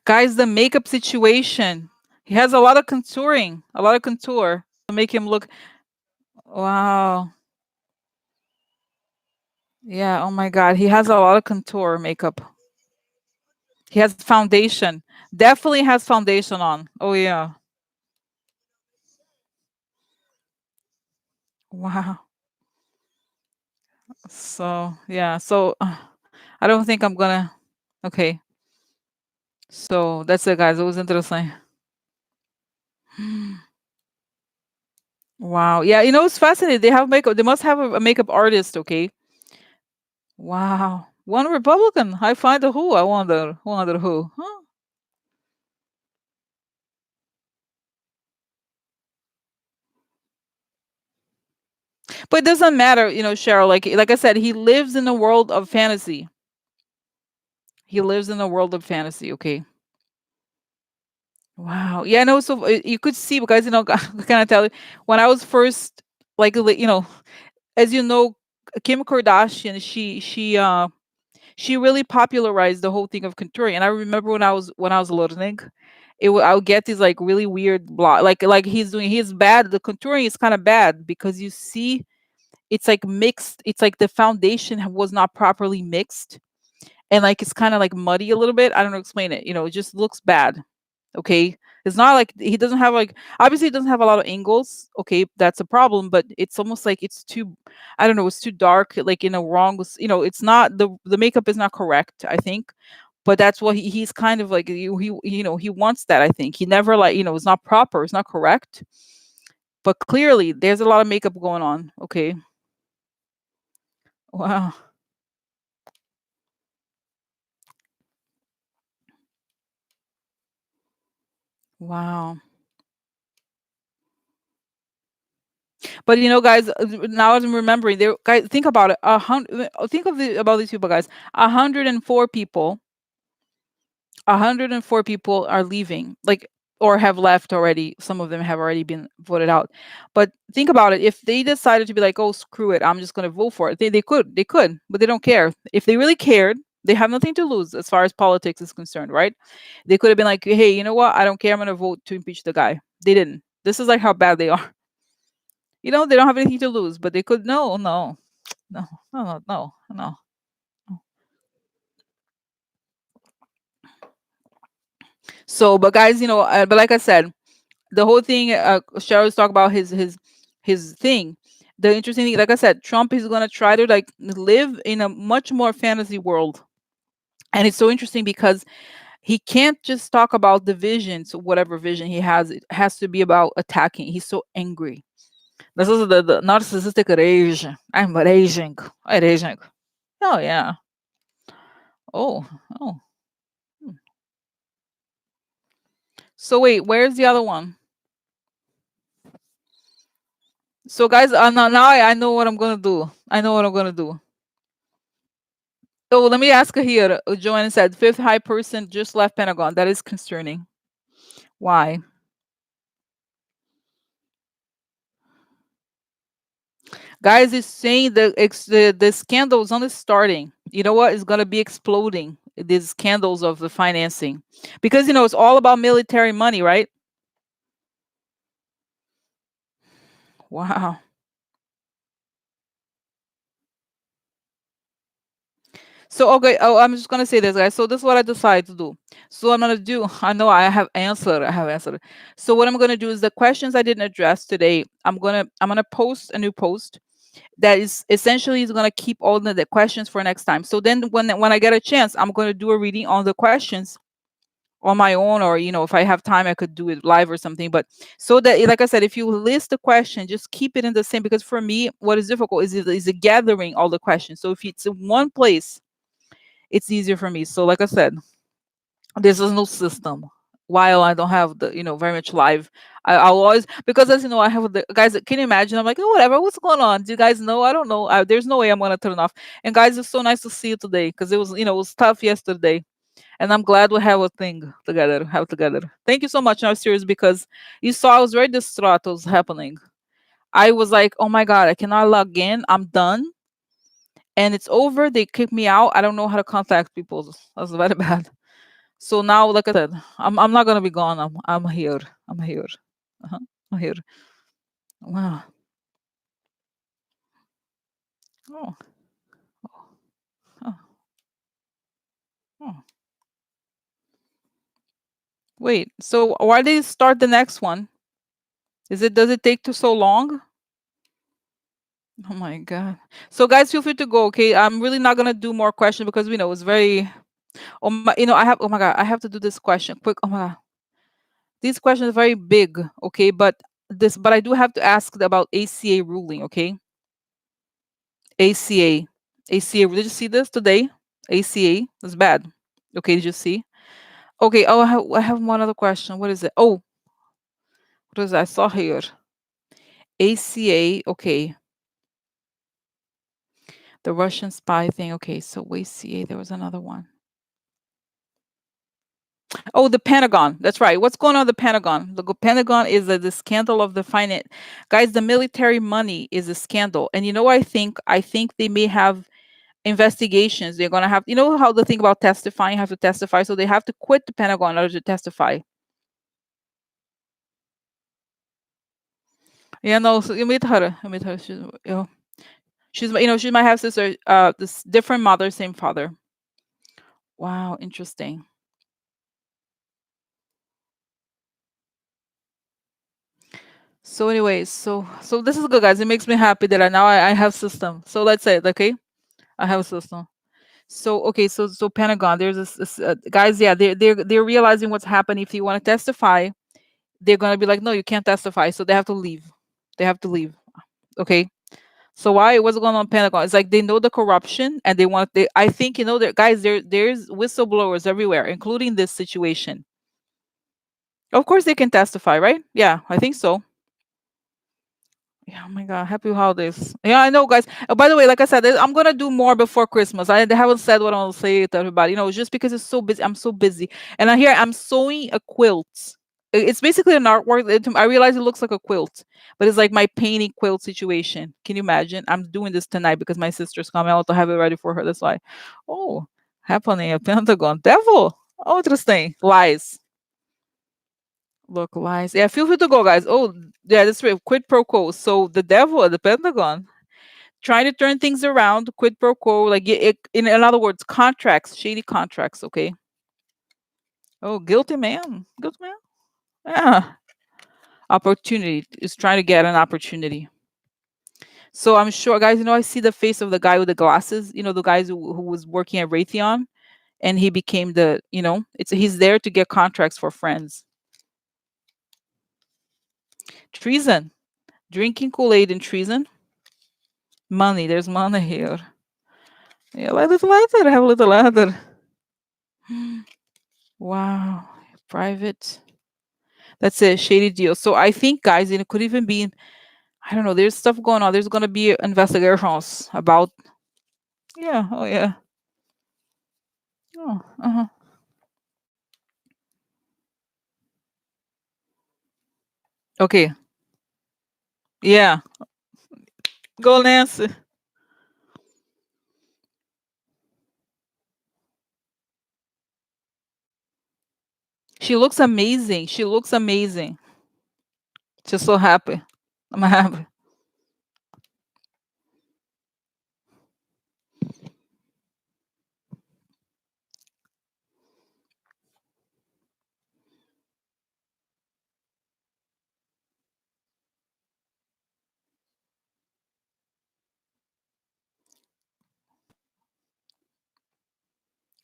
Guys, the makeup situation. He has a lot of contouring, a lot of contour to make him look. Wow. Yeah, oh my God. He has a lot of contour makeup. He has foundation. Definitely has foundation on. Oh yeah. Wow. So, yeah. So, I don't think I'm gonna. Okay. So, that's it, guys. It was interesting. Wow. Yeah, it's fascinating. They have makeup. They must have a makeup artist, okay? Wow. One Republican. I find a who. I wonder who. Huh? But it doesn't matter, Cheryl. Like I said, he lives in a world of fantasy. He lives in a world of fantasy, okay? Wow. Yeah, no, so you could see because can I tell you when I was first as you know, Kim Kardashian, she really popularized the whole thing of contouring. And I remember when I was learning, I would get these like really weird like he's doing. He's bad. The contouring is kind of bad because you see it's like mixed. It's like the foundation was not properly mixed, and like it's kind of like muddy a little bit. I don't know, explain it. It just looks bad. Okay, it's not like he doesn't have like, obviously he doesn't have a lot of angles. Okay, that's a problem, but it's almost like it's too, I don't know, it's too dark, like in a wrong, it's not, the makeup is not correct, I think. But that's what he's kind of like, he wants that, I think. He never, like, it's not proper, it's not correct. But clearly there's a lot of makeup going on. Okay. Wow. Wow. But guys, now I'm remembering there, guys, think about it. Think about these people, guys. 104 people 104 people are leaving, like, or have left already. Some of them have already been voted out. But think about it. If they decided to be like, oh, screw it, I'm just going to vote for it, they could, but they don't care. If they really cared, they have nothing to lose as far as politics is concerned, right? They could have been like, hey, you know what? I don't care. I'm going to vote to impeach the guy. They didn't. This is like how bad they are. They don't have anything to lose, but they could. No, no, no, no, no, no, no. So, but guys, but like I said, the whole thing, Cheryl's talk about his thing. The interesting thing, like I said, Trump is gonna try to like live in a much more fantasy world. And it's so interesting because he can't just talk about the visions, whatever vision he has. It has to be about attacking. He's so angry. This is the narcissistic rage. I'm raging. I'm raging. Oh yeah. Oh, oh. Hmm. So wait, where's the other one? So guys, now I know what I'm gonna do. I know what I'm gonna do. So let me ask her here. Joanna said, fifth high person just left Pentagon. That is concerning. Why? Guys, is saying the scandals only starting. You know what? It's gonna be exploding. These scandals of the financing, because it's all about military money, right? Wow. So okay, oh, I'm just gonna say this, guys. So this is what I decided to do. So I'm gonna do. I know I have answered. I have answered. So what I'm gonna do is the questions I didn't address today. I'm gonna post a new post that is essentially is gonna keep all the questions for next time. So then when I get a chance, I'm gonna do a reading on the questions on my own, or if I have time, I could do it live or something. But so that, like I said, if you list the question, just keep it in the same, because for me, what is difficult is gathering all the questions. So if it's in one place, it's easier for me. So like I said, this is no system. While I don't have the, very much live, I'll always, because as you know, I have the guys. Can you imagine? I'm like, oh, whatever. What's going on? Do you guys know? I don't know. There's no way I'm gonna turn it off. And guys, it's so nice to see you today, because it was tough yesterday, and I'm glad we have a thing together. Have together. Thank you so much. No, serious, because you saw I was very distraught. What was happening? I was like, oh my god, I cannot log in. I'm done, and it's over. They kicked me out. I don't know how to contact people. That's very bad. So now, like I said, I'm not gonna be gone. I'm here. I'm here. Uh-huh. I'm here. Wow. Oh. Oh. Oh. Wait. So why did it start the next one? Does it take too so long? Oh my god. So guys, feel free to go. Okay. I'm really not gonna do more questions, because it's very. Oh my. I have. Oh my god. I have to do this question quick. Oh my god. These questions are very big. Okay, but I do have to ask about ACA ruling. Okay. ACA. ACA. Did you see this today? ACA is bad. Okay, did you see? Okay. Oh, I have one other question. What is it? Oh, what is that? I saw here. ACA. Okay. The Russian spy thing. Okay. So ACA. There was another one. Oh, the Pentagon. That's right. What's going on in the Pentagon? The Pentagon is the scandal of the finance. Guys, the military money is a scandal. And you know what I think? I think they may have investigations. They're gonna have, how the thing about testifying, have to testify, so they have to quit the Pentagon in order to testify. Yeah, no, so you meet her. You meet her. She's, She's my half sister. This different mother, same father. Wow, interesting. So, anyways, so this is good, guys. It makes me happy that I have system. So let's say, okay, I have a system. So okay, so Pentagon, there's this guys, yeah, they're realizing what's happening. If you want to testify, they're gonna be like, no, you can't testify, so they have to leave. They have to leave. Okay. So why? What's going on Pentagon? It's like they know the corruption and they want. They I think there guys. There's whistleblowers everywhere, including this situation. Of course, they can testify, right? Yeah, I think so. Yeah, oh my God, happy holidays. Yeah, I know, guys. By the way, like I said, I'm gonna do more before Christmas. I haven't said what I want to say to everybody. Just because it's so busy. I'm so busy, and I'm sewing a quilt. It's basically an artwork. I realize it looks like a quilt, but it's like my painting quilt situation. Can you imagine? I'm doing this tonight because my sister's coming. I want to have it ready for her. That's why. Oh, happening at Pentagon. Devil. Oh, interesting. Lies. Look, lies. Yeah, feel free to go, guys. Oh, yeah, that's right. Quid pro quo. So the devil at the Pentagon trying to turn things around. Quid pro quo, like in other words, contracts, shady contracts. Okay. Oh, guilty man. Guilty man. Yeah. Opportunity is trying to get an opportunity. So I'm sure, guys. I see the face of the guy with the glasses. The guys who was working at Raytheon, and he became the. He's there to get contracts for friends. Treason, drinking Kool-Aid and treason. Money. There's money here. Yeah, a little ladder. Have a little ladder. Wow. Private. That's a shady deal. So I think, guys, it could even be. I don't know. There's stuff going on. There's gonna be investigations about. Yeah. Oh yeah. Oh. Uh-huh. Okay. Yeah. Go, Nancy. She looks amazing. She looks amazing. She's so happy. I'm happy.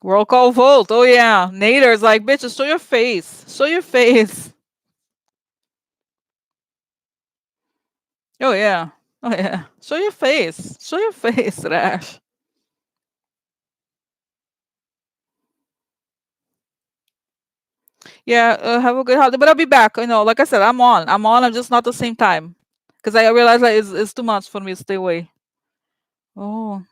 Roll call vote. Oh yeah. Nader's like, bitches, show your face. Show your face. Oh yeah. Oh yeah. Show your face. Show your face, Rash. Yeah, have a good holiday. But I'll be back. Like I said, I'm on. I'm on. I'm just not the same time. Because I realize that it's too much for me to stay away. Oh.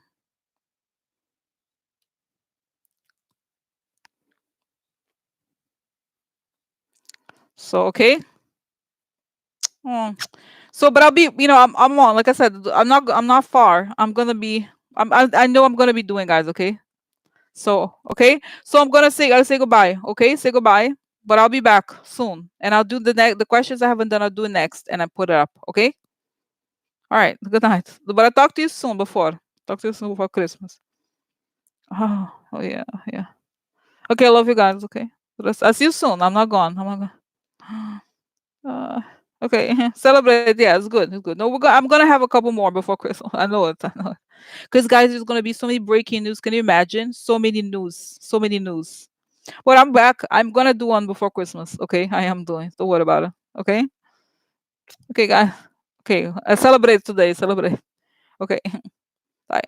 So okay. Oh. So but I'll be, I'm on. Like I said, I'm not far. I know I'm gonna be doing, guys, okay? So okay. So I'll say goodbye. Okay, say goodbye. But I'll be back soon. And I'll do the questions I haven't done, I'll do it next and I put it up. Okay? All right. Good night. But I'll talk to you soon before. Talk to you soon before Christmas. Oh yeah, yeah. Okay, I love you guys. Okay, I'll see you soon. I'm not gone. I'm not gone. Okay, celebrate. Yeah, it's good. It's good. No, I'm gonna have a couple more before Christmas. I know it. I know it. Because guys, there's gonna be so many breaking news. Can you imagine? So many news. So many news. But I'm back. I'm gonna do one before Christmas. Okay, I am doing. Don't worry about it. Okay. Okay, guys. Okay, I celebrate today. Celebrate. Okay. Bye.